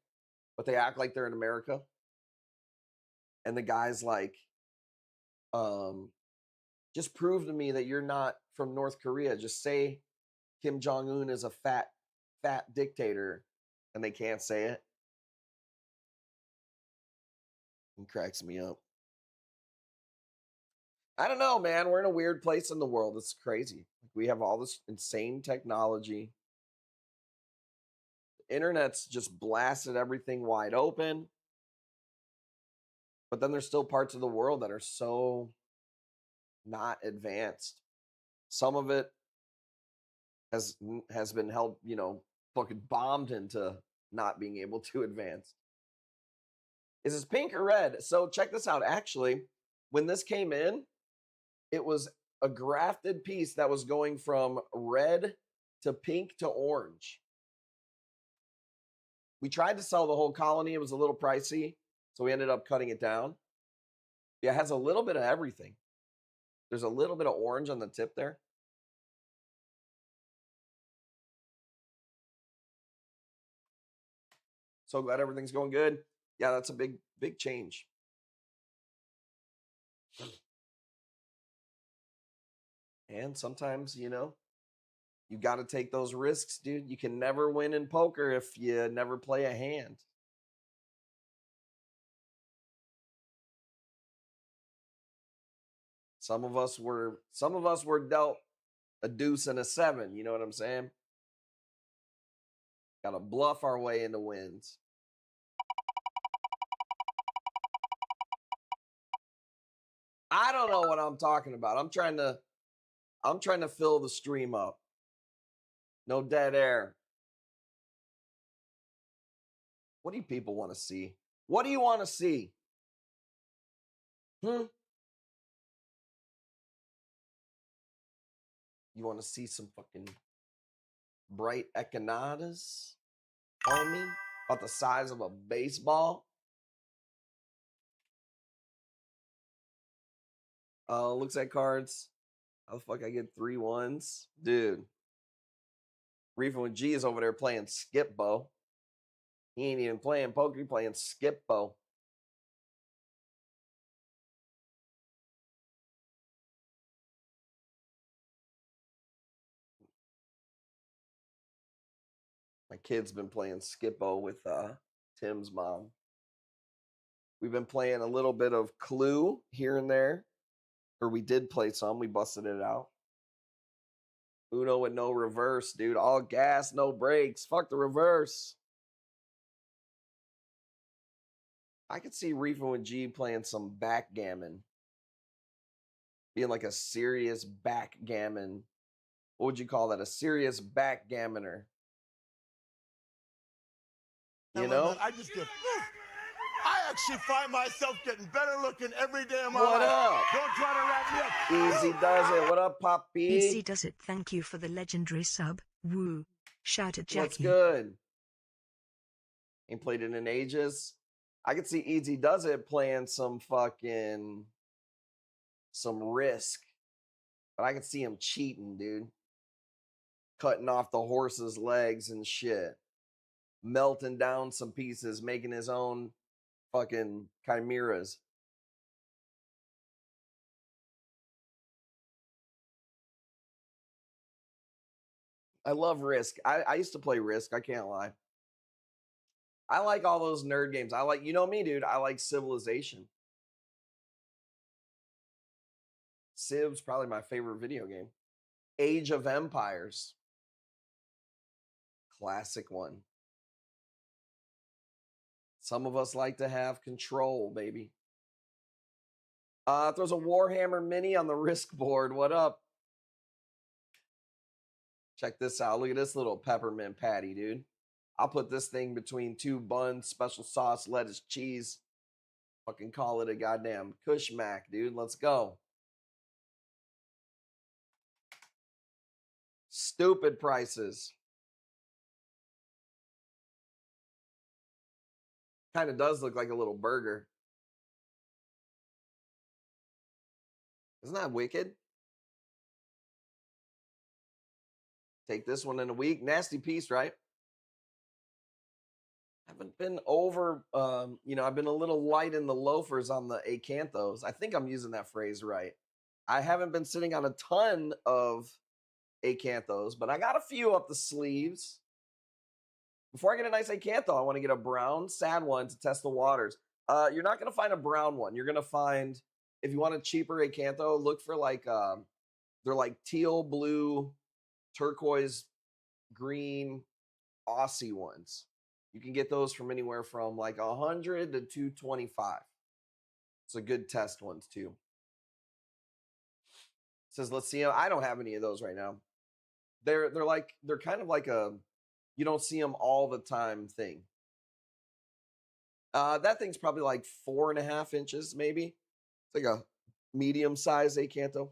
but they act like they're in America. And the guy's like, just prove to me that you're not from North Korea. Just say Kim Jong-un is a fat dictator, and they can't say it. It cracks me up. I don't know, man. We're in a weird place in the world. It's crazy. We have all this insane technology. The internet's just blasted everything wide open. But then there's still parts of the world that are so not advanced. Some of it has been held, fucking bombed into not being able to advance. Is this pink or red? So check this out. Actually, when this came in, it was a grafted piece that was going from red to pink to orange. We tried to sell the whole colony. It was a little pricey, so we ended up cutting it down. Yeah, it has a little bit of everything. There's a little bit of orange on the tip there. So glad everything's going good. Yeah, that's a big, big change. And sometimes, you got to take those risks, dude. You can never win in poker if you never play a hand. Some of us were dealt a deuce and a 7. You know what I'm saying? Got to bluff our way into wins. I don't know what I'm talking about. I'm trying to fill the stream up. No dead air. What do you people want to see? What do you want to see? You want to see some fucking bright echinatas on me? About the size of a baseball? Looks like cards. How the fuck I get 3 1s? Dude. Reefing with G is over there playing skip bo. He ain't even playing poker, he playing skip bo. My kid's been playing skip-o with Tim's mom. We've been playing a little bit of Clue here and there. Or we did play some. We busted it out. Uno with no reverse, dude. All gas, no brakes. Fuck the reverse. I could see Reefing with G playing some backgammon. Being like a serious backgammon. What would you call that? A serious backgammoner. You know? I actually find myself getting better looking every day of my What life. up? Don't try to wrap me up. Easy does it. What up, Poppy? Easy does it. Thank you for the legendary sub. Woo. Shout at Jackie. What's good? Ain't played it in ages. I could see Easy Does It playing some Risk. But I could see him cheating, dude. Cutting off the horse's legs and shit. Melting down some pieces, making his own fucking chimeras. I love Risk. I used to play Risk, I can't lie. I like all those nerd games. I like, you know me, dude. I like Civilization. Civ's probably my favorite video game. Age of Empires. Classic one. Some of us like to have control, baby. Throws a Warhammer Mini on the Risk board. What up? Check this out. Look at this little peppermint patty, dude. I'll put this thing between 2 buns, special sauce, lettuce, cheese. Fucking call it a goddamn Kushmack, dude. Let's go. Stupid prices. Kind of does look like a little burger. Isn't that wicked? Take this one in a week. Nasty piece, right? Haven't been over, I've been a little light in the loafers on the acanthos. I think I'm using that phrase right. I haven't been sitting on a ton of acanthos, but I got a few up the sleeves. Before I get a nice acantho, I want to get a brown sad one to test the waters. You're not going to find a brown one. You're going to find, if you want a cheaper acantho, look for they're like teal, blue, turquoise, green, Aussie ones. You can get those from anywhere from like 100 to 225. It's a good test ones too. It says, let's see. I don't have any of those right now. They're kind of like a, you don't see them all the time thing. That thing's probably like 4.5 inches, maybe. It's like a medium size acanto.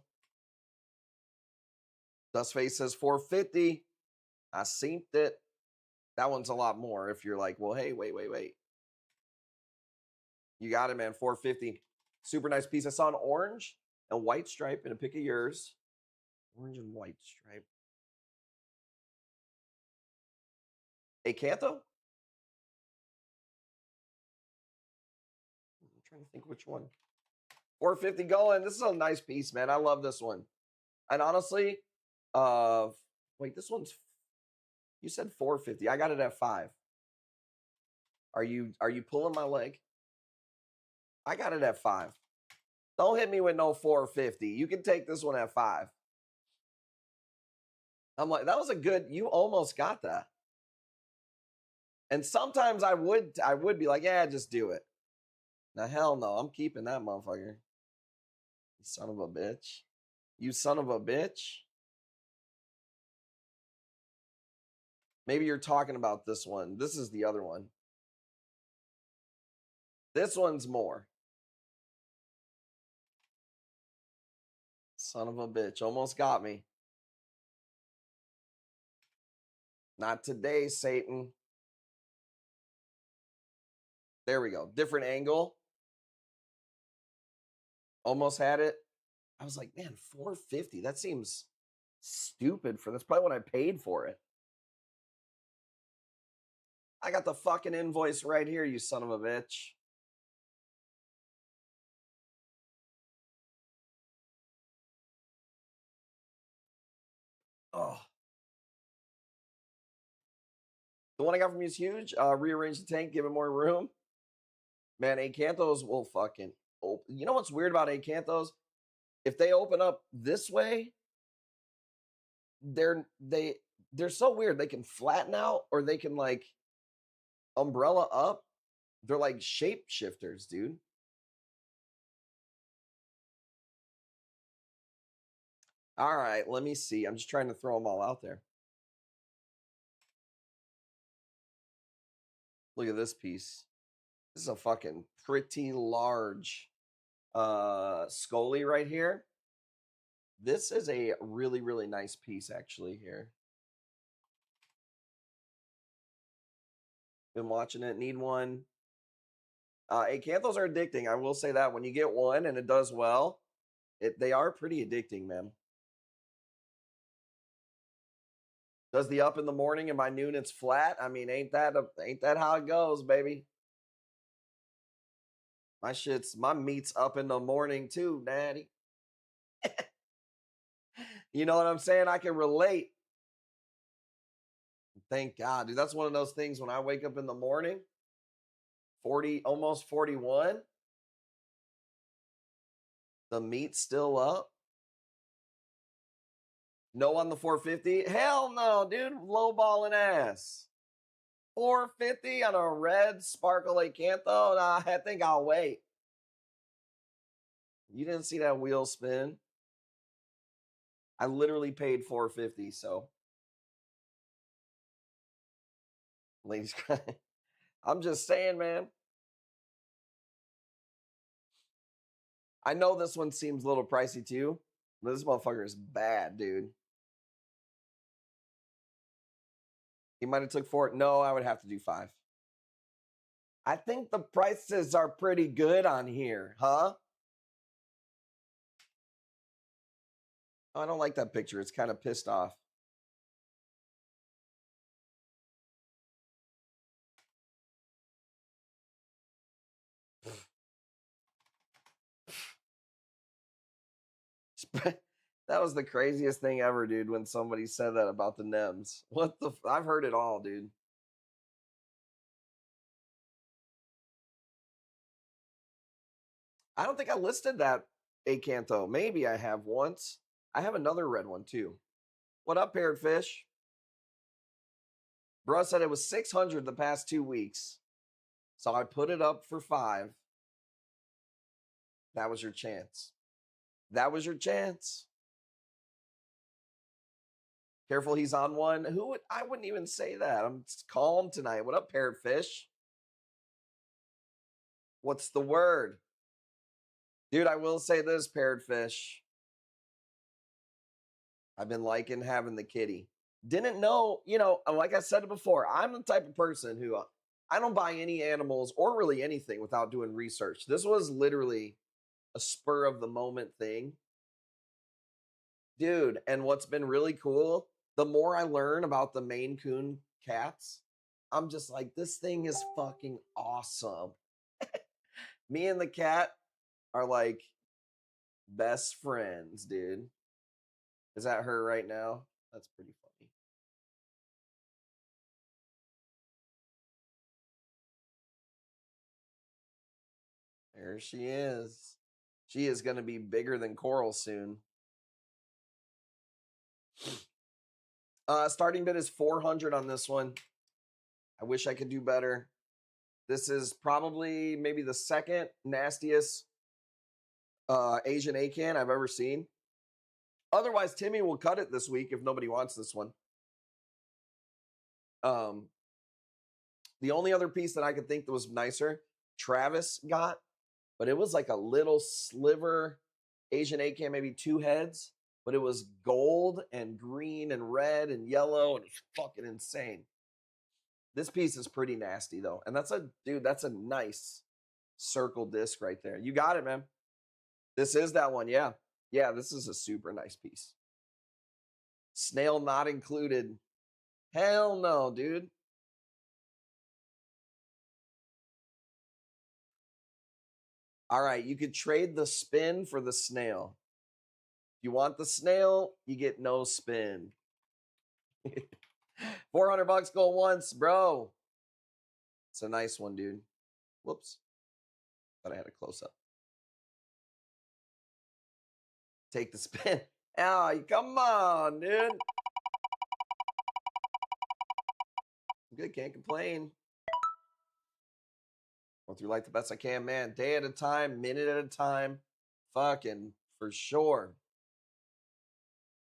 Dustface says 450. I synced it. That one's a lot more if you're like, well, hey, wait. You got it, man. 450. Super nice piece. I saw an orange and white stripe in a pick of yours. Orange and white stripe. Acanto? I'm trying to think which one. 450 going. This is a nice piece, man. I love this one. And honestly, wait, this one's, you said 450. I got it at 5. Are you pulling my leg? I got it at 5. Don't hit me with no 450. You can take this one at 5. I'm like, that was a good, you almost got that. And sometimes I would be like, yeah, just do it. Now, hell no, I'm keeping that motherfucker. You son of a bitch. You son of a bitch. Maybe you're talking about this one. This is the other one. This one's more. Son of a bitch. Almost got me. Not today, Satan. There we go. Different angle. Almost had it. I was like, man, 450. That seems stupid for that's probably what I paid for it. I got the fucking invoice right here, you son of a bitch. Oh. The one I got from you is huge. Rearrange the tank, give it more room. Man, acanthos will fucking open. You know what's weird about acanthos? If they open up this way, they're so weird. They can flatten out or they can like umbrella up. They're like shape shifters, dude. All right, let me see. I'm just trying to throw them all out there. Look at this piece. This is a fucking pretty large Scully right here. This is a really, really nice piece actually here. Been watching it, need one. Acanthos are addicting. I will say that when you get one and it does well, they are pretty addicting, man. Does the up in the morning and by noon it's flat? I mean, ain't that how it goes, baby? My meat's up in the morning too, daddy. You know what I'm saying? I can relate. Thank God, dude. That's one of those things when I wake up in the morning, 40, almost 41, the meat's still up. No on the 450? Hell no, dude. Low balling ass. 450 on a red sparkle acantho? Nah, I think I'll wait. You didn't see that wheel spin? I literally paid 450, so. Ladies, I'm just saying, man. I know this one seems a little pricey too, but this motherfucker is bad, dude. He might have took 4. No, I would have to do 5. I think the prices are pretty good on here, huh? Oh, I don't like that picture. It's kind of pissed off. That was the craziest thing ever, dude, when somebody said that about the NEMs. What the? I've heard it all, dude. I don't think I listed that Acanto. Maybe I have once. I have another red one, too. What up, Paired Fish? Bro said it was 600 the past 2 weeks. So I put it up for 5. That was your chance. That was your chance. Careful, he's on one. Who would? I wouldn't even say that. I'm calm tonight. What up, Paired Fish? What's the word? Dude, I will say this, Paired Fish. I've been liking having the kitty. Didn't know, like I said before, I'm the type of person who I don't buy any animals or really anything without doing research. This was literally a spur of the moment thing. Dude, and what's been really cool, the more I learn about the Maine Coon cats, I'm just like, this thing is fucking awesome. Me and the cat are like best friends, dude. Is that her right now? That's pretty funny. There she is. She is going to be bigger than Coral soon. Starting bid is 400 on this one. I wish I could do better. This is probably maybe the second nastiest Asian Acan I've ever seen. Otherwise, Timmy will cut it this week if nobody wants this one. The only other piece that I could think that was nicer, Travis got, but it was like a little sliver Asian Acan, maybe 2 heads, but it was gold and green and red and yellow, and it's fucking insane. This piece is pretty nasty though, and that's a nice circle disc right there. You got it, man. This is that one, yeah. Yeah, this is a super nice piece. Snail not included. Hell no, dude. All right, you could trade the spin for the snail. If you want the snail, you get no spin. 400 bucks go once, bro. It's a nice one, dude. Whoops. Thought I had a close up. Take the spin. Oh, come on, dude. Good, can't complain. Going through life the best I can, man. Day at a time, minute at a time. Fucking for sure.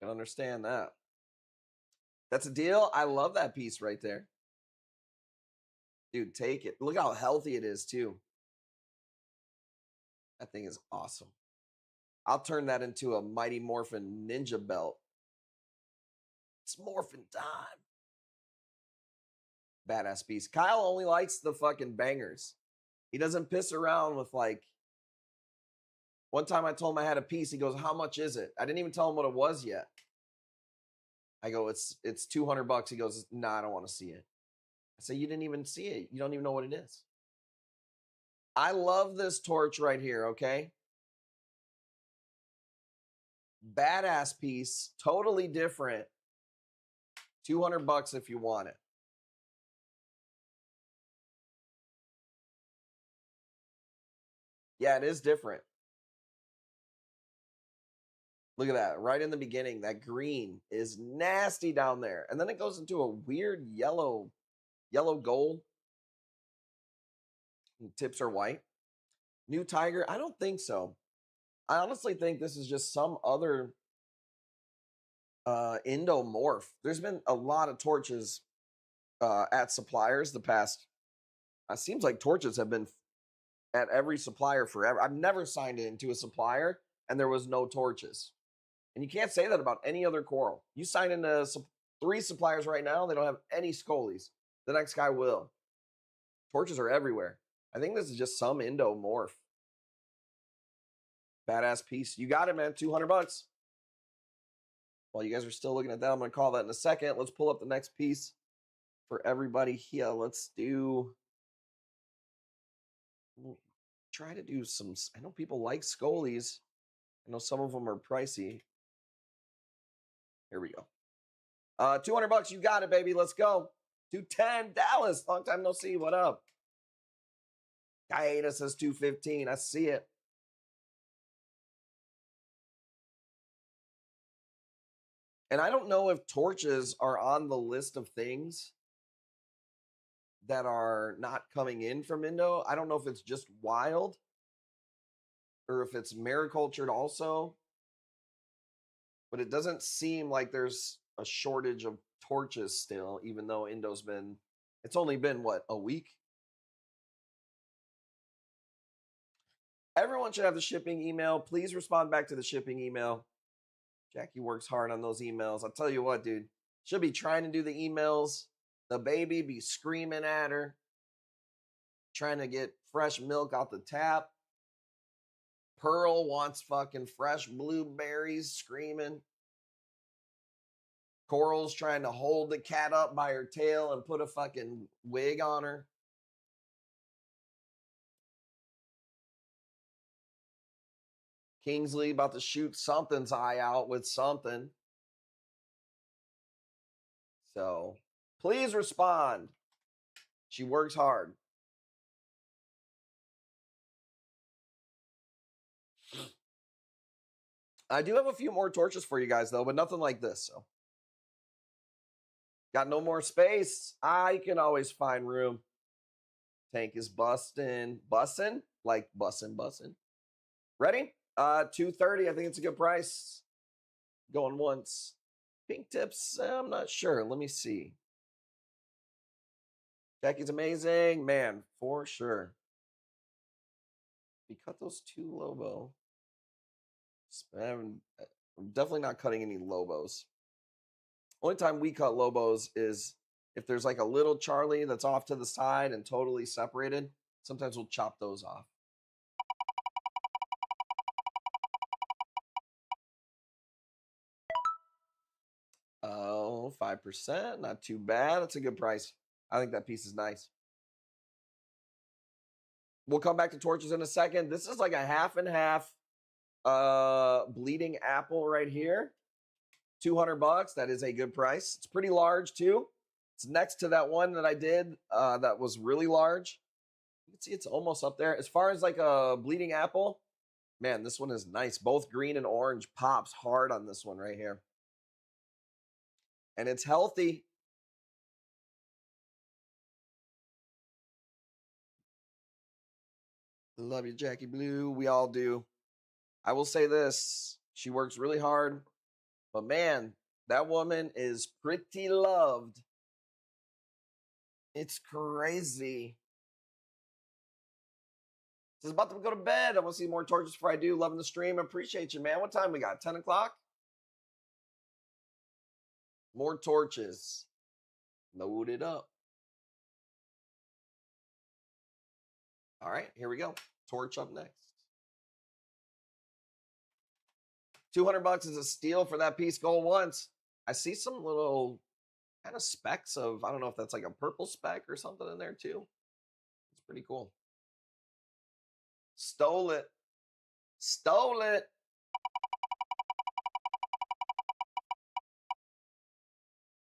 Can understand that. That's a deal. I love that piece right there. Dude, take it. Look how healthy it is, too. That thing is awesome. I'll turn that into a Mighty Morphin Ninja belt. It's morphin' time. Badass piece. Kyle only likes the fucking bangers. He doesn't piss around with like. One time I told him I had a piece. He goes, "How much is it?" I didn't even tell him what it was yet. I go, "It's 200 bucks." He goes, "Nah, I don't want to see it." I say, "You didn't even see it. You don't even know what it is." I love this torch right here, okay? Badass piece, totally different. 200 bucks if you want it. Yeah, it is different. Look at that. Right in the beginning, that green is nasty down there. And then it goes into a weird yellow gold. And tips are white. New Tiger? I don't think so. I honestly think this is just some other endomorph. There's been a lot of torches at suppliers the past. It seems like torches have been at every supplier forever. I've never signed into a supplier and there was no torches. And you can't say that about any other coral. You sign into 3 suppliers right now, they don't have any scolies. The next guy will. Torches are everywhere. I think this is just some endomorph. Badass piece. You got it, man. 200 bucks. While you guys are still looking at that, I'm going to call that in a second. Let's pull up the next piece for everybody here. Let's do... We'll try to do some... I know people like Scolies. I know some of them are pricey. Here we go. 200 bucks. You got it, baby. Let's go. 210. Dallas. Long time no see. What up? Gaeta says 215. I see it. And I don't know if torches are on the list of things that are not coming in from Indo. I don't know if it's just wild or if it's maricultured also. But it doesn't seem like there's a shortage of torches still, even though Indo's been, it's only been, what, a week? Everyone should have the shipping email. Please respond back to the shipping email. Jackie works hard on those emails. I'll tell you what, dude. She'll be trying to do the emails. The baby be screaming at her. Trying to get fresh milk out the tap. Pearl wants fucking fresh blueberries, screaming. Coral's trying to hold the cat up by her tail and put a fucking wig on her. Kingsley about to shoot something's eye out with something. So please respond. She works hard. I do have a few more torches for you guys, though, but nothing like this. So, got no more space. I can always find room. Tank is busting. Busting? Like busting. Ready? 230. I think it's a good price. Going once. Pink tips, I'm not sure. Let me see. Jackie's amazing. Man, for sure. We cut those 2 Lobo. I'm definitely not cutting any Lobos. Only time we cut Lobos is if there's like a little Charlie that's off to the side and totally separated. Sometimes we'll chop those off. Oh, 5%. Not too bad. That's a good price. I think that piece is nice. We'll come back to torches in a second. This is like a half and half bleeding apple right here. 200 bucks. That is a good price. It's pretty large too. It's next to that one that I did that was really large. You can see it's almost up there. As far as like a bleeding apple, man, this one is nice. Both green and orange pops hard on this one right here. And it's healthy. Love you, Jackie Blue. We all do. I will say this. She works really hard. But man, that woman is pretty loved. It's crazy. She's about to go to bed. I want to see more torches before I do. Loving the stream. Appreciate you, man. What time we got? 10 o'clock? More torches. Load it up. All right, here we go. Torch up next. 200 bucks is a steal for that piece. Go once. I see some little kind of specks of, I don't know if that's like a purple speck or something in there too. It's pretty cool. Stole it. Stole it.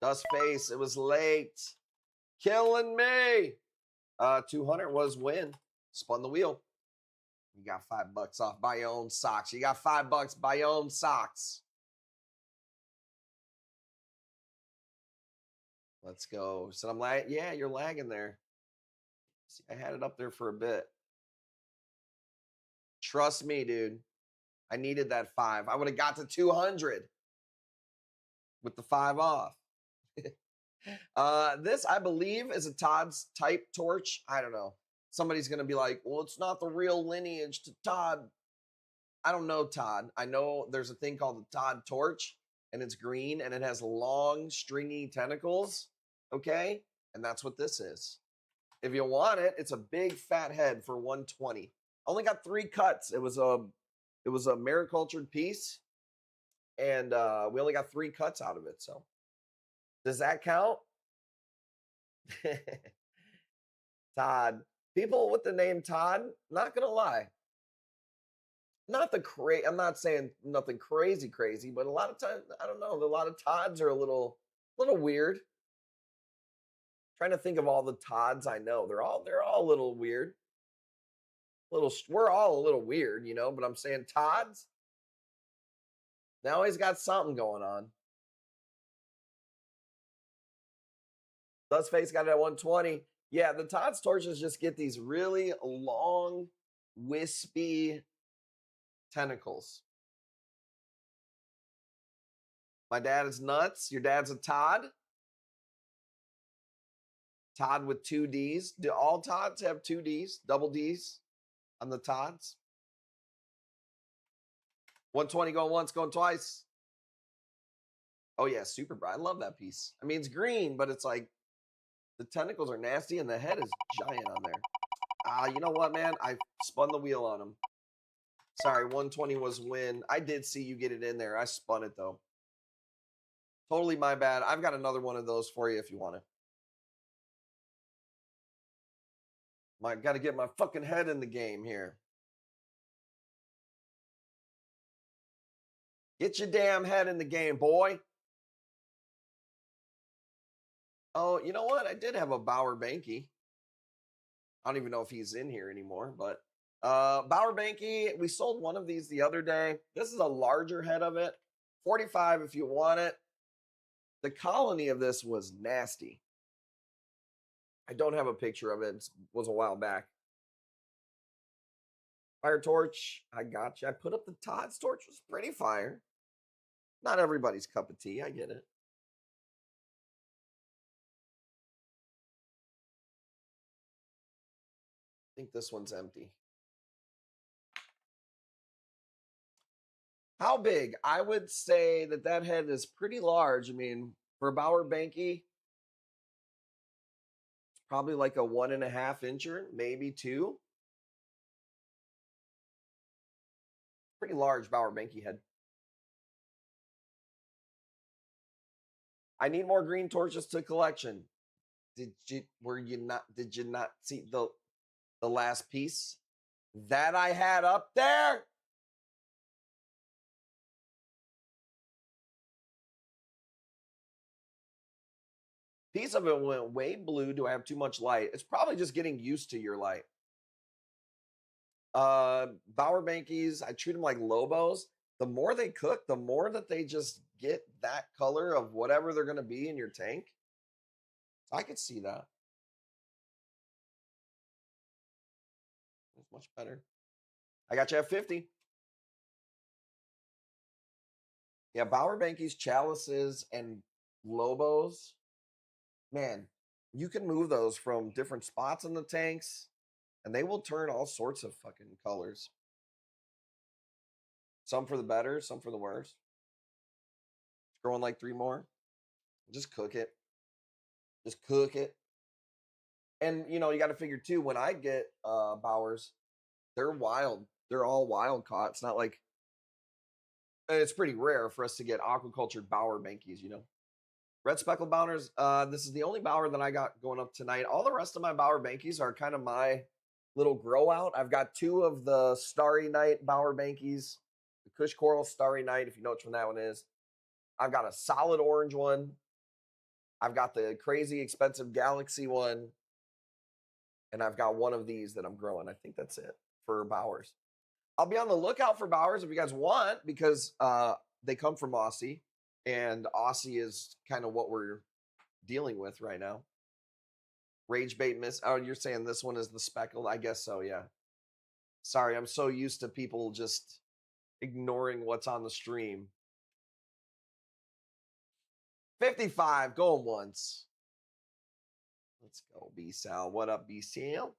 Dust face. It was late. Killing me. 200 was win. Spun the wheel. You got $5 off. Buy your own socks. You got $5. Buy your own socks. Let's go. So I'm lagging. Yeah, you're lagging there. See, I had it up there for a bit. Trust me, dude. I needed that 5. I would have got to 200 with the 5 off. This, I believe, is a Todd's type torch. I don't know. Somebody's going to be like, well, it's not the real lineage to Todd. I don't know, Todd. I know there's a thing called the Todd torch, and it's green, and it has long, stringy tentacles, okay? And that's what this is. If you want it, it's a big fat head for 120. I only got 3 cuts. It was a maricultured piece, and we only got 3 cuts out of it. So does that count? Todd. People with the name Todd, not gonna lie. Not the I'm not saying nothing crazy, but a lot of times, I don't know, a lot of Todds are a little weird. Trying to think of all the Todds I know. They're all a little weird. We're all a little weird, you know, but I'm saying Todds. Now he's got something going on. Dustface got it at 120. Yeah, the Todd's torches just get these really long, wispy tentacles. My dad is nuts. Your dad's a Todd? Todd with 2 Ds. Do all Todds have 2 Ds? Double Ds on the Todds? 120 going once, going twice. Oh, yeah, super bright. I love that piece. I mean, it's green, but it's like the tentacles are nasty and the head is giant on there. You know what, man? I spun the wheel on him. Sorry, 120 was win. I did see you get it in there. I spun it, though. Totally my bad. I've got another one of those for you if you want it. I got to get my fucking head in the game here. Get your damn head in the game, boy. Oh, you know what? I did have a Bauer Banky. I don't even know if he's in here anymore, but Bauer Banky, we sold one of these the other day. This is a larger head of it. 45 if you want it. The colony of this was nasty. I don't have a picture of it. It was a while back. Fire torch, I got you. I put up the Todd's torch. Was pretty fire. Not everybody's cup of tea. I get it. I think this one's empty. How big? I would say that head is pretty large. I mean, for a Bauer Banky, it's probably like a 1.5 incher, maybe 2. Pretty large Bauer Banky head. I need more green torches to collection. Did you not see the last piece that I had up there? Piece of it went way blue. Do I have too much light? It's probably just getting used to your light. Bauer Bankies, I treat them like Lobos. The more they cook, the more that they just get that color of whatever they're going to be in your tank. I could see that. That's much better. I got you at 50. Yeah, Bauer Bankies, Chalices, and Lobos. Man, you can move those from different spots in the tanks, and they will turn all sorts of fucking colors. Some for the better, some for the worse. Growing like 3 more. Just cook it. Just cook it. And, you know, you got to figure, too, when I get Bowers, they're wild. They're all wild caught. It's not like... It's pretty rare for us to get aquaculture Bauer Bankies, you know. Red speckled Bowers. This is the only Bauer that I got going up tonight. All the rest of my Bauer Bankies are kind of my little grow out. I've got 2 of the Starry Night Bauer Bankies. The Kush Coral Starry Night, if you know which one that one is. I've got a solid orange one. I've got the crazy expensive Galaxy one. And I've got one of these that I'm growing. I think that's it for Bowers. I'll be on the lookout for Bowers if you guys want, because they come from Aussie. And Aussie is kind of what we're dealing with right now. Rage bait miss. Oh, you're saying this one is the speckled? I guess so, yeah. Sorry, I'm so used to people just ignoring what's on the stream. 55, going once. Let's go, B-Sal. What up, B-Sal?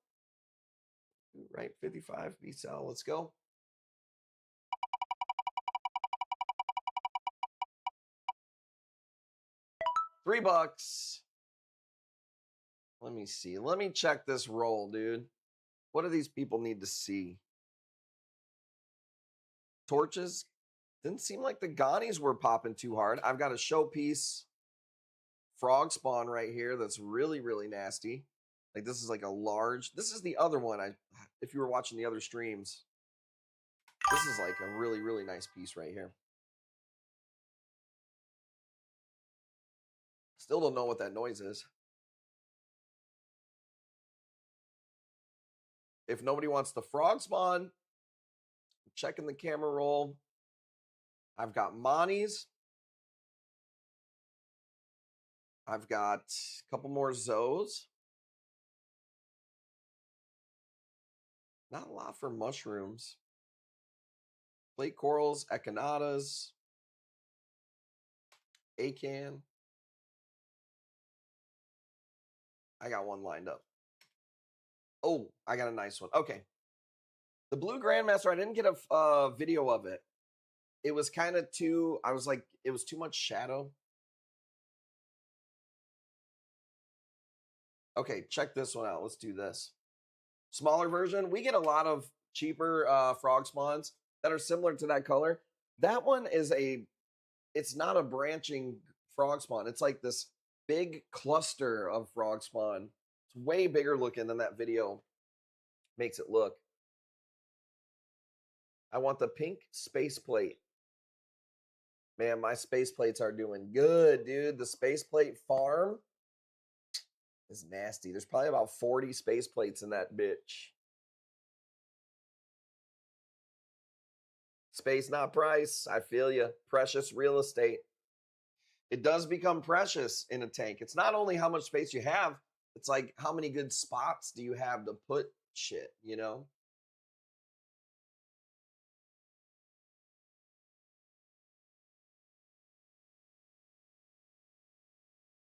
Right, 55, B-Sal. Let's go. $3. Let me see. Let me check this roll, dude. What do these people need to see? Torches? Didn't seem like the Ghanies were popping too hard. I've got a showpiece frog spawn right here that's really, really nasty. Like this is like a large, this is the other one. If you were watching the other streams, this is like a really, really nice piece right here. Still don't know what that noise is. If nobody wants the frog spawn, checking the camera roll. I've got Monies. I've got a couple more Zoes. Not a lot for mushrooms. Plate corals, echinatas, acan. I got one lined up. Oh, I got a nice one. Okay. The Blue Grandmaster, I didn't get a video of it. It was kind of too, I was like, it was too much shadow. Okay, check this one out. Let's do this. Smaller version. We get a lot of cheaper frog spawns that are similar to that color. That one is it's not a branching frog spawn. It's like this big cluster of frog spawn. It's way bigger looking than that video makes it look. I want the pink space plate. Man, my space plates are doing good, dude. The space plate farm is nasty. There's probably about 40 space plates in that bitch. Space, not price. I feel you. Precious real estate. It does become precious in a tank. It's not only how much space you have, it's like how many good spots do you have to put shit, you know?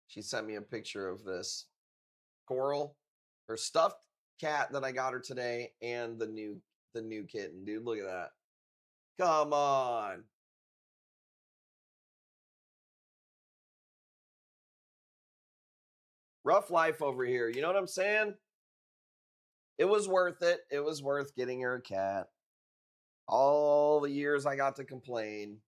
She sent me a picture of this coral, her stuffed cat that I got her today, and the new kitten, dude. Look at that. Come on. Rough life over here. You know what I'm saying? It was worth it. It was worth getting her a cat. All the years I got to complain.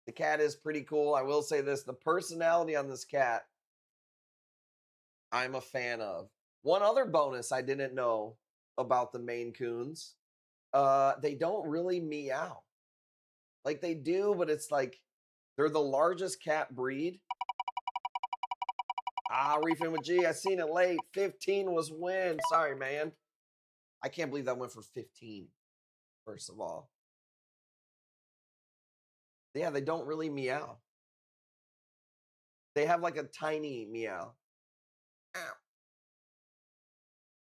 The cat is pretty cool. I will say this. The personality on this cat, I'm a fan of. One other bonus I didn't know about the Maine Coons. They don't really meow. Like they do, but it's like they're the largest cat breed. Reefing with G. I seen it late. 15 was win. Sorry, man. I can't believe that went for 15, first of all. Yeah, they don't really meow. They have like a tiny meow. Ow.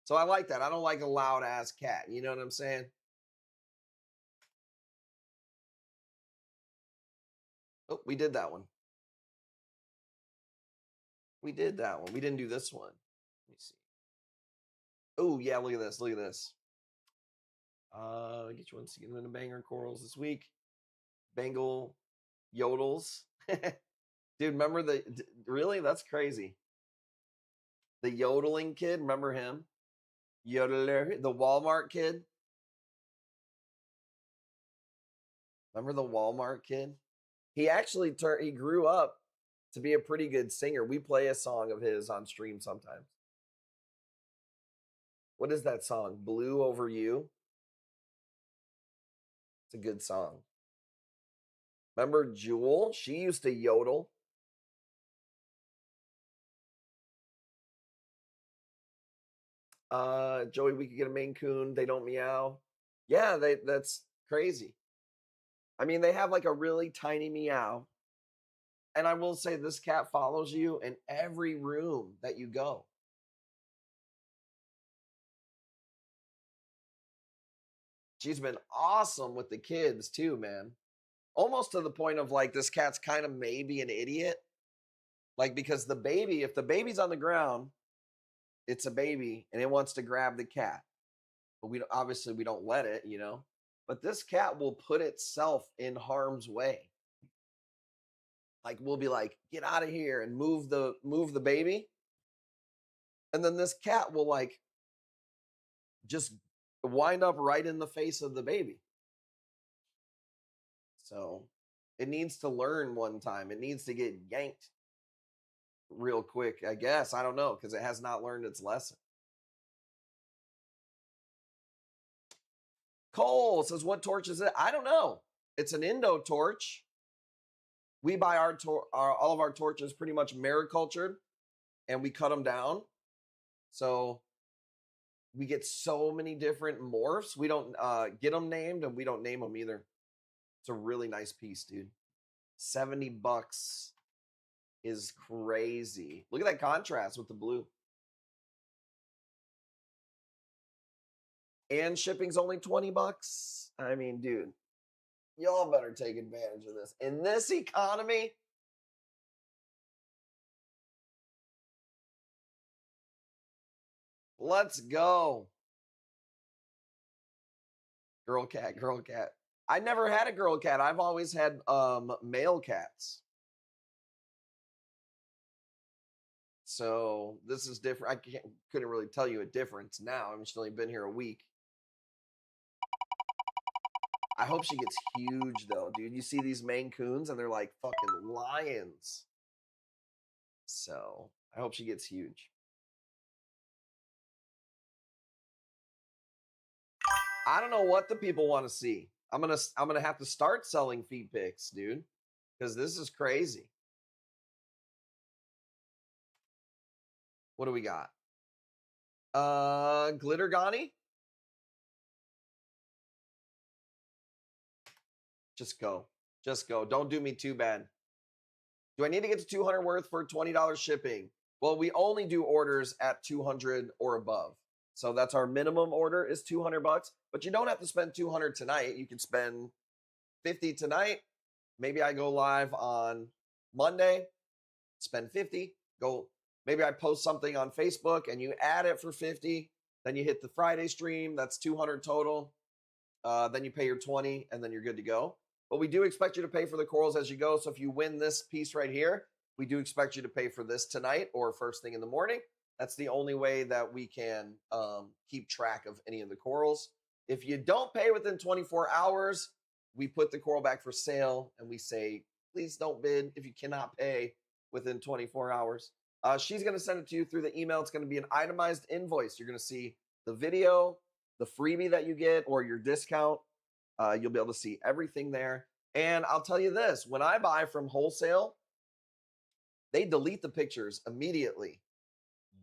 So I like that. I don't like a loud ass cat. You know what I'm saying? Oh, we did that one. We did that one. We didn't do this one. Let me see. Oh, yeah, look at this. Look at this. Get you one to get them into banger corals this week. Bengal yodels. Dude, remember really? That's crazy. The yodeling kid, remember him? Yodeler, the Walmart kid. Remember the Walmart kid? He actually he grew up to be a pretty good singer. We play a song of his on stream sometimes. What is that song? Blue Over You? It's a good song. Remember Jewel? She used to yodel. Joey, we could get a Maine Coon. They don't meow. Yeah, that's crazy. I mean, they have like a really tiny meow. And I will say this cat follows you in every room that you go. She's been awesome with the kids too, man. Almost to the point of like this cat's kind of maybe an idiot. Like because if the baby's on the ground, it's a baby and it wants to grab the cat. But obviously we don't let it, you know. But this cat will put itself in harm's way. Like we'll be like, get out of here and move the baby. And then this cat will like just wind up right in the face of the baby. So it needs to learn one time. It needs to get yanked real quick, I guess. I don't know, because it has not learned its lesson. Cole says, what torch is it? I don't know. It's an Indo torch. We buy all of our torches pretty much maricultured, and we cut them down. So we get so many different morphs. We don't get them named, and we don't name them either. It's a really nice piece, dude. $70 is crazy. Look at that contrast with the blue. And shipping's only $20. I mean, dude, y'all better take advantage of this. In this economy, let's go. Girl cat, girl cat. I never had a girl cat. I've always had male cats. So this is different. I couldn't really tell you a difference now. I've just only been here a week. I hope she gets huge though, dude. You see these Maine Coons and they're like fucking lions. So I hope she gets huge. I don't know what the people want to see. I'm gonna have to start selling feed pics, dude, because this is crazy. What do we got? Glitter Gani. Just go. Just go. Don't do me too bad. Do I need to get to 200 worth for $20 shipping? Well, we only do orders at 200 or above. So that's our minimum order is $200, but you don't have to spend 200 tonight. You can spend 50 tonight. Maybe I go live on Monday, spend 50, go. Maybe I post something on Facebook and you add it for 50. Then you hit the Friday stream. That's 200 total. Then you pay your 20 and then you're good to go. But we do expect you to pay for the corals as you go. So if you win this piece right here, we do expect you to pay for this tonight or first thing in the morning. That's the only way that we can keep track of any of the corals. If you don't pay within 24 hours, we put the coral back for sale and we say, please don't bid if you cannot pay within 24 hours. She's going to send it to you through the email. It's going to be an itemized invoice. You're going to see the video, the freebie that you get, or your discount. You'll be able to see everything there. And I'll tell you this, when I buy from wholesale, they delete the pictures immediately.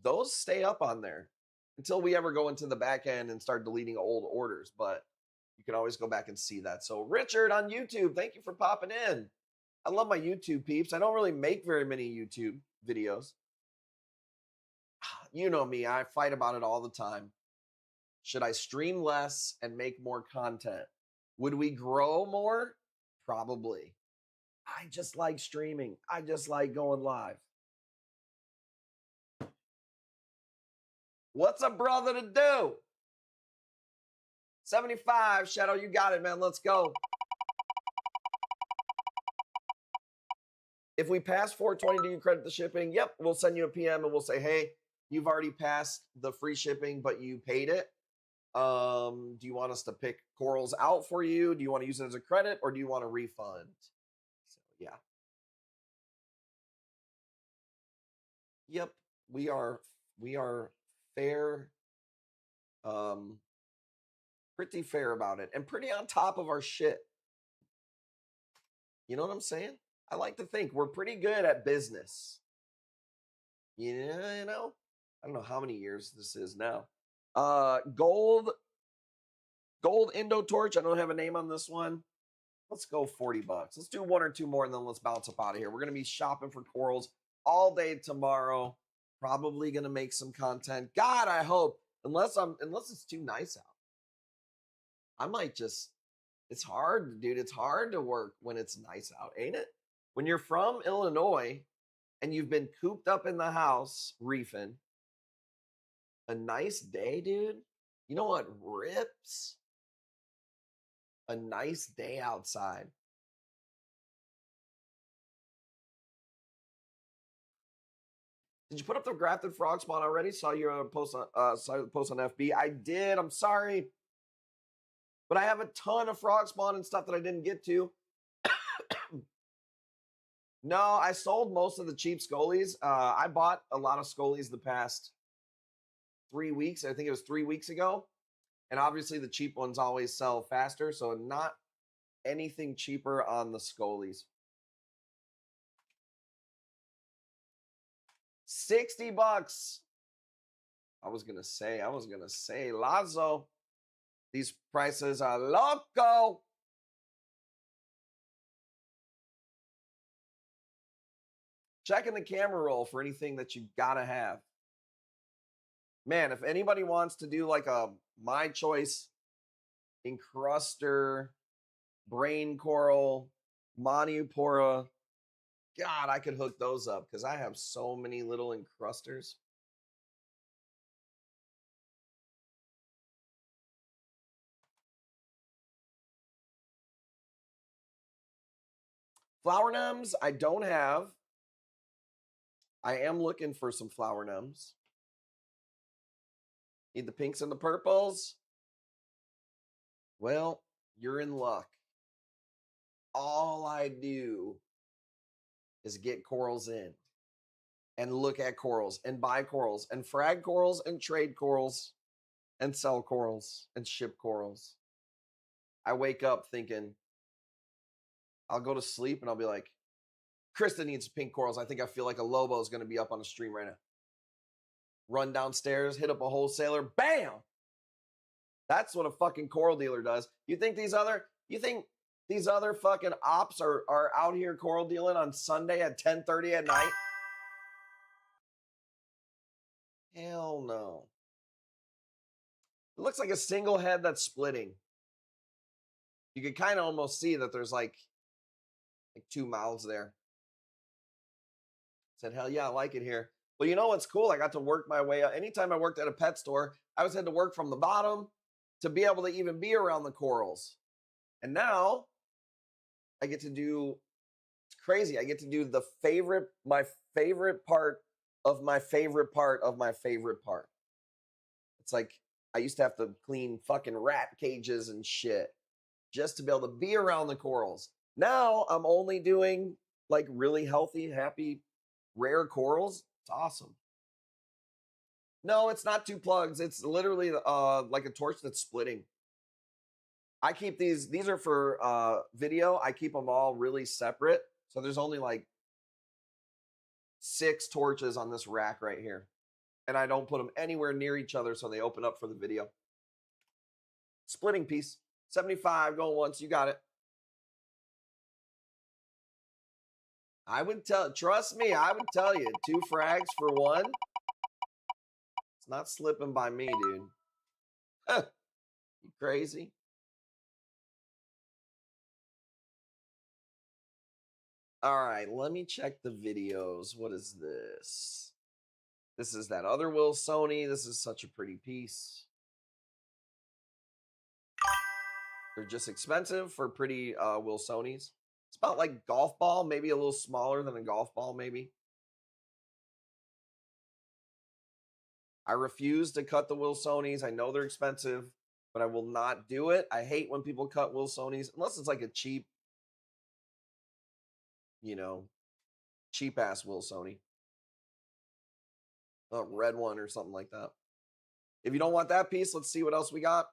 Those stay up on there until we ever go into the back end and start deleting old orders. But you can always go back and see that. So Richard on YouTube, thank you for popping in. I love my YouTube peeps. I don't really make very many YouTube videos. You know me, I fight about it all the time. Should I stream less and make more content? Would we grow more? Probably. I just like streaming. I just like going live. What's a brother to do? 75, Shadow, you got it, man. Let's go. If we pass 420, do you credit the shipping? Yep, we'll send you a PM and we'll say, hey, you've already passed the free shipping, but you paid it. Do you want us to pick corals out for you? Do you want to use it as a credit or do you want a refund? So, yeah. Yep, we are fair, pretty fair about it and pretty on top of our shit. You know what I'm saying? I like to think we're pretty good at business. You know, I don't know how many years this is now. Gold Indo torch. I don't have a name on this one. Let's go $40. Let's do one or two more and then let's bounce up out of here. We're going to be shopping for corals all day tomorrow. Probably going to make some content. God, I hope. Unless it's too nice out. I might just, it's hard, dude. It's hard to work when it's nice out, ain't it? When you're from Illinois and you've been cooped up in the house reefing, a nice day, dude. You know what rips? A nice day outside. Did you put up the grafted frog spawn already? Saw your post on FB. I did. I'm sorry. But I have a ton of frog spawn and stuff that I didn't get to. No, I sold most of the cheap Scolies. I bought a lot of Scolies the past 3 weeks. I think it was 3 weeks ago. And obviously the cheap ones always sell faster. So not anything cheaper on the Scolies. $60. I was gonna say, Lazo. These prices are loco. Checking the camera roll for anything that you gotta have. Man, if anybody wants to do like a my choice encruster, brain coral, Maniupora, God, I could hook those up because I have so many little encrusters. Flower numbs, I don't have. I am looking for some flower numbs. Need the pinks and the purples? Well, you're in luck. All I do is get corals in and look at corals and buy corals and frag corals and trade corals and sell corals and ship corals. I wake up thinking, I'll go to sleep and I'll be like, Krista needs pink corals. I think I feel like a Lobo is going to be up on the stream right now. Run downstairs, hit up a wholesaler, bam! That's what a fucking coral dealer does. You think these other fucking ops are out here coral dealing on Sunday at 10:30 at night? Hell no. It looks like a single head that's splitting. You can kind of almost see that there's like two mouths there. Said, hell yeah, I like it here. Well, you know what's cool? I got to work my way up. Anytime I worked at a pet store, I was had to work from the bottom to be able to even be around the corals. And now I get to do, it's crazy. I get to do my favorite part of my favorite part of my favorite part. It's like I used to have to clean fucking rat cages and shit just to be able to be around the corals. Now I'm only doing like really healthy, happy, rare corals. It's awesome. No, it's not two plugs. It's literally like a torch that's splitting. I keep these are for video. I keep them all really separate. So there's only like 6 torches on this rack right here. And I don't put them anywhere near each other so they open up for the video. Splitting piece. 75 going once. You got it. Trust me, I would tell you, 2 frags for 1. It's not slipping by me, dude. You crazy? All right, let me check the videos. What is this? This is that other Wilsoni. This is such a pretty piece. They're just expensive for pretty Wilsonis. It's about like golf ball, maybe a little smaller than a golf ball, maybe. I refuse to cut the Wilsonis. I know they're expensive, but I will not do it. I hate when people cut Wilsonis, unless it's like a cheap, cheap ass Wilsoni. A red one or something like that. If you don't want that piece, let's see what else we got.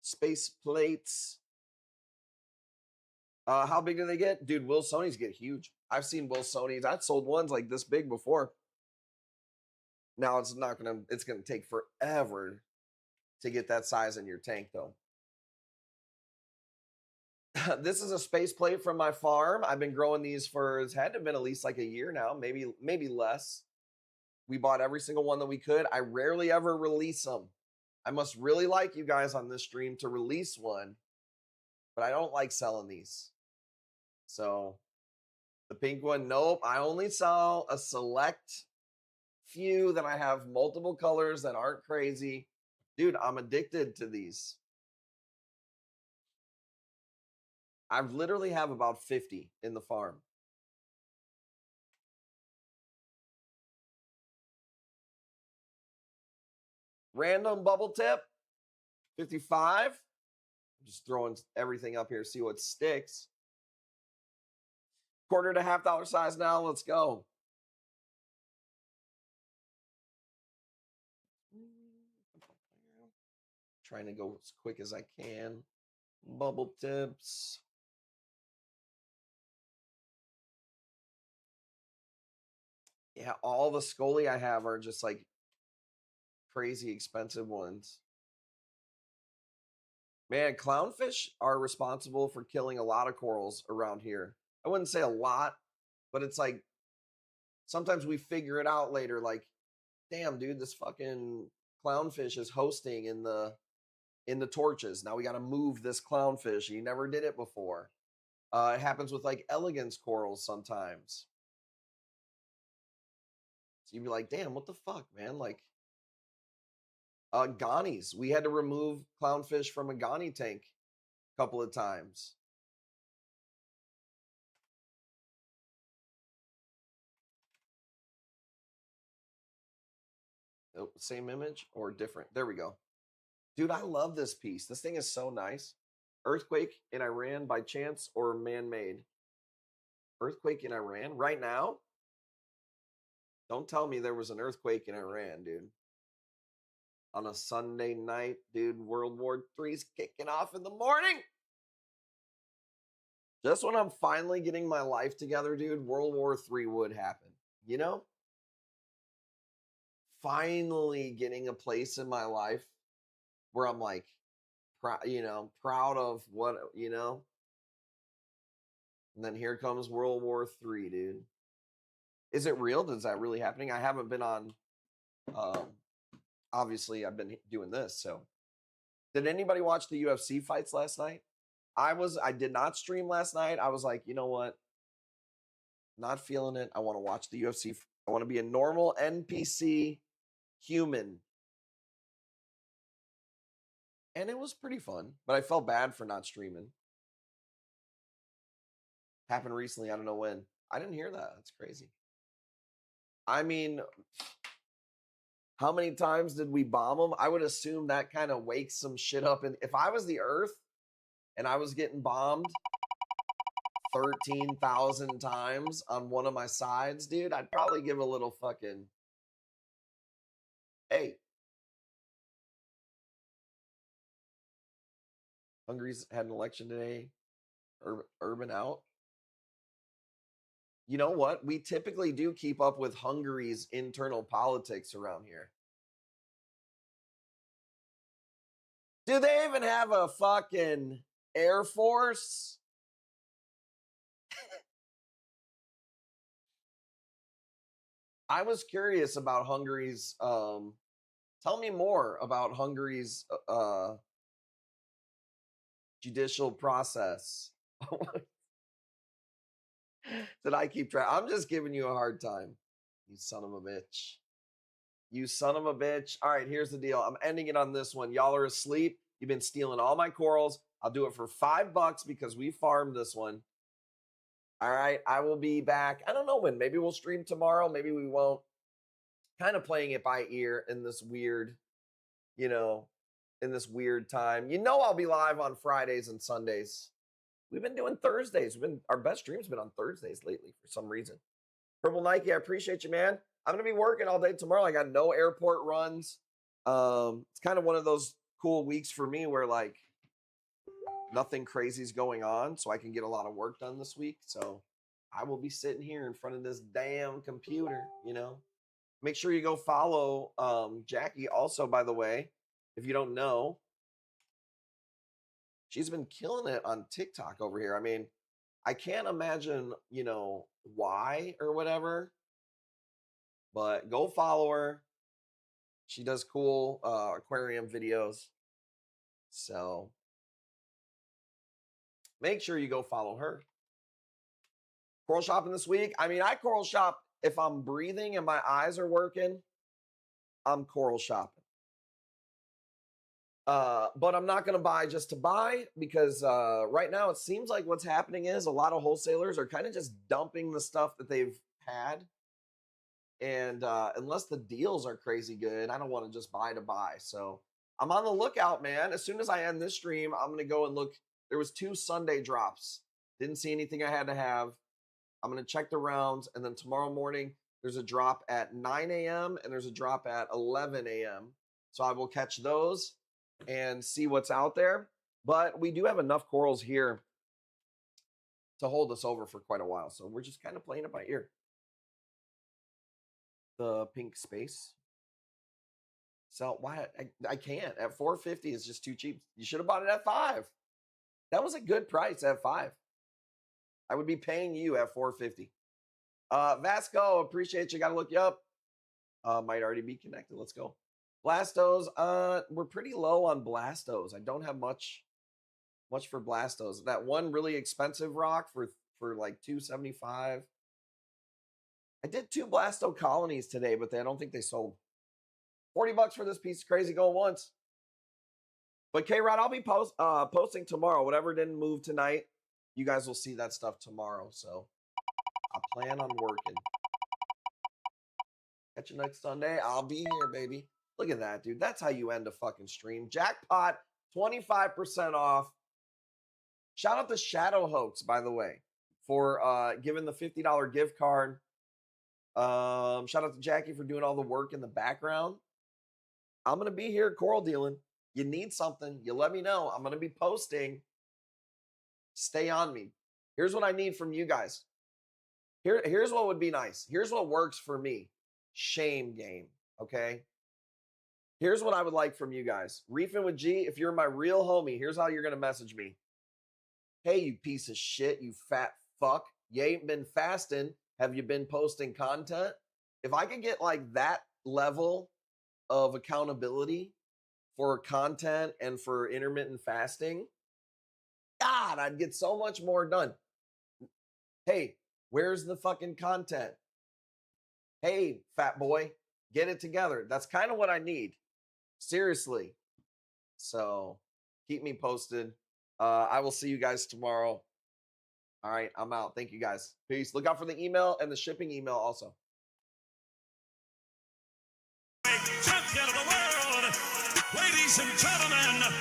Space plates. How big do they get? Dude, Wilsonis get huge. I've seen Wilsonis. I've sold ones like this big before. Now it's gonna take forever to get that size in your tank though. This is a space plate from my farm. I've been growing these it's had to have been at least like a year now, maybe less. We bought every single one that we could. I rarely ever release them. I must really like you guys on this stream to release one, but I don't like selling these. So the pink one, nope. I only sell a select few that I have multiple colors that aren't crazy. Dude, I'm addicted to these. I literally have about 50 in the farm. Random bubble tip, 55. I'm just throwing everything up here, see what sticks. Quarter to $half size now. Let's go. Trying to go as quick as I can. Bubble tips. Yeah, all the Scully I have are just like crazy expensive ones. Man, clownfish are responsible for killing a lot of corals around here. I wouldn't say a lot, but it's like sometimes we figure it out later. Like, damn, dude, this fucking clownfish is hosting in the torches. Now we got to move this clownfish. You never did it before. It happens with like elegance corals sometimes. So you'd be like, damn, what the fuck, man? Like, Ghanies. We had to remove clownfish from a Ghani tank a couple of times. Oh, same image or different? There we go. Dude, I love this piece. This thing is so nice. Earthquake in Iran by chance or man-made? Earthquake in Iran right now? Don't tell me there was an earthquake in Iran, dude. On a Sunday night, dude, World War III's kicking off in the morning. Just when I'm finally getting my life together, dude, World War III would happen. You know? Finally getting a place in my life where I'm like, proud of what, And then here comes World War III, dude. Is it real? Is that really happening? I haven't been on, obviously I've been doing this, so. Did anybody watch the UFC fights last night? I did not stream last night. I was like, you know what? Not feeling it. I want to watch the UFC. I want to be a normal NPC human. And it was pretty fun, but I felt bad for not streaming. Happened recently. I don't know when. I didn't hear that. That's crazy. I mean, how many times did we bomb them? I would assume that kind of wakes some shit up. And if I was the Earth and I was getting bombed 13,000 times on one of my sides, dude, I'd probably give a little fucking, hey. Hungary's had an election today. Urban out. You know what? We typically do keep up with Hungary's internal politics around here. Do they even have a fucking Air Force? I was curious about Hungary's, tell me more about Hungary's judicial process. Did I keep track? I'm just giving you a hard time. You son of a bitch. You son of a bitch. All right, here's the deal. I'm ending it on this one. Y'all are asleep. You've been stealing all my corals. I'll do it for $5 because we farmed this one. All right, I will be back. I don't know when. Maybe we'll stream tomorrow. Maybe we won't. Kind of playing it by ear in this weird, in this weird time. I'll be live on Fridays and Sundays. We've been doing Thursdays. Our best stream's been on Thursdays lately for some reason. Purple Nike, I appreciate you, man. I'm going to be working all day tomorrow. I got no airport runs. It's kind of one of those cool weeks for me where like nothing crazy is going on, so I can get a lot of work done this week. So I will be sitting here in front of this damn computer, Make sure you go follow Jackie also, by the way, if you don't know. She's been killing it on TikTok over here. I mean, I can't imagine, why or whatever, but go follow her. She does cool aquarium videos. So make sure you go follow her. Coral shopping this week. I mean, I coral shop if I'm breathing and my eyes are working. I'm coral shopping. But I'm not going to buy just to buy because right now it seems like what's happening is a lot of wholesalers are kind of just dumping the stuff that they've had. And unless the deals are crazy good, I don't want to just buy to buy. So I'm on the lookout, man. As soon as I end this stream, I'm going to go and look. There was 2 Sunday drops. Didn't see anything I had to have. I'm going to check the rounds. And then tomorrow morning, there's a drop at 9 a.m. and there's a drop at 11 a.m. So I will catch those and see what's out there. But we do have enough corals here to hold us over for quite a while. So we're just kind of playing it by ear. The pink space. So why I can't at 450 is just too cheap. You should have bought it at 5. That was a good price at 5. I would be paying you at 450. Vasco, appreciate you. Got to look you up. Might already be connected. Let's go. Blastos. We're pretty low on Blastos. I don't have much for Blastos. That one really expensive rock for like 275. I did 2 Blasto colonies today, but I don't think they sold. $40 for this piece of crazy gold once. But K-Rod, I'll be posting tomorrow. Whatever didn't move tonight, you guys will see that stuff tomorrow. So I plan on working. Catch you next Sunday. I'll be here, baby. Look at that, dude. That's how you end a fucking stream. Jackpot, 25% off. Shout out to Shadow Hoax, by the way, for giving the $50 gift card. Shout out to Jackie for doing all the work in the background. I'm going to be here coral dealing. You need something, you let me know. I'm going to be posting. Stay on me. Here's what I need from you guys. Here's what would be nice. Here's what works for me. Shame game, okay? Here's what I would like from you guys. Reefing with G, if you're my real homie, here's how you're going to message me. Hey, you piece of shit, you fat fuck. You ain't been fasting. Have you been posting content? If I could get like that level of accountability for content and for intermittent fasting, God, I'd get so much more done. Hey, where's the fucking content? Hey, fat boy, get it together. That's kind of what I need. Seriously. So keep me posted. I will see you guys tomorrow. All right, I'm out. Thank you guys. Peace. Look out for the email and the shipping email also. Champion of the world, ladies and gentlemen,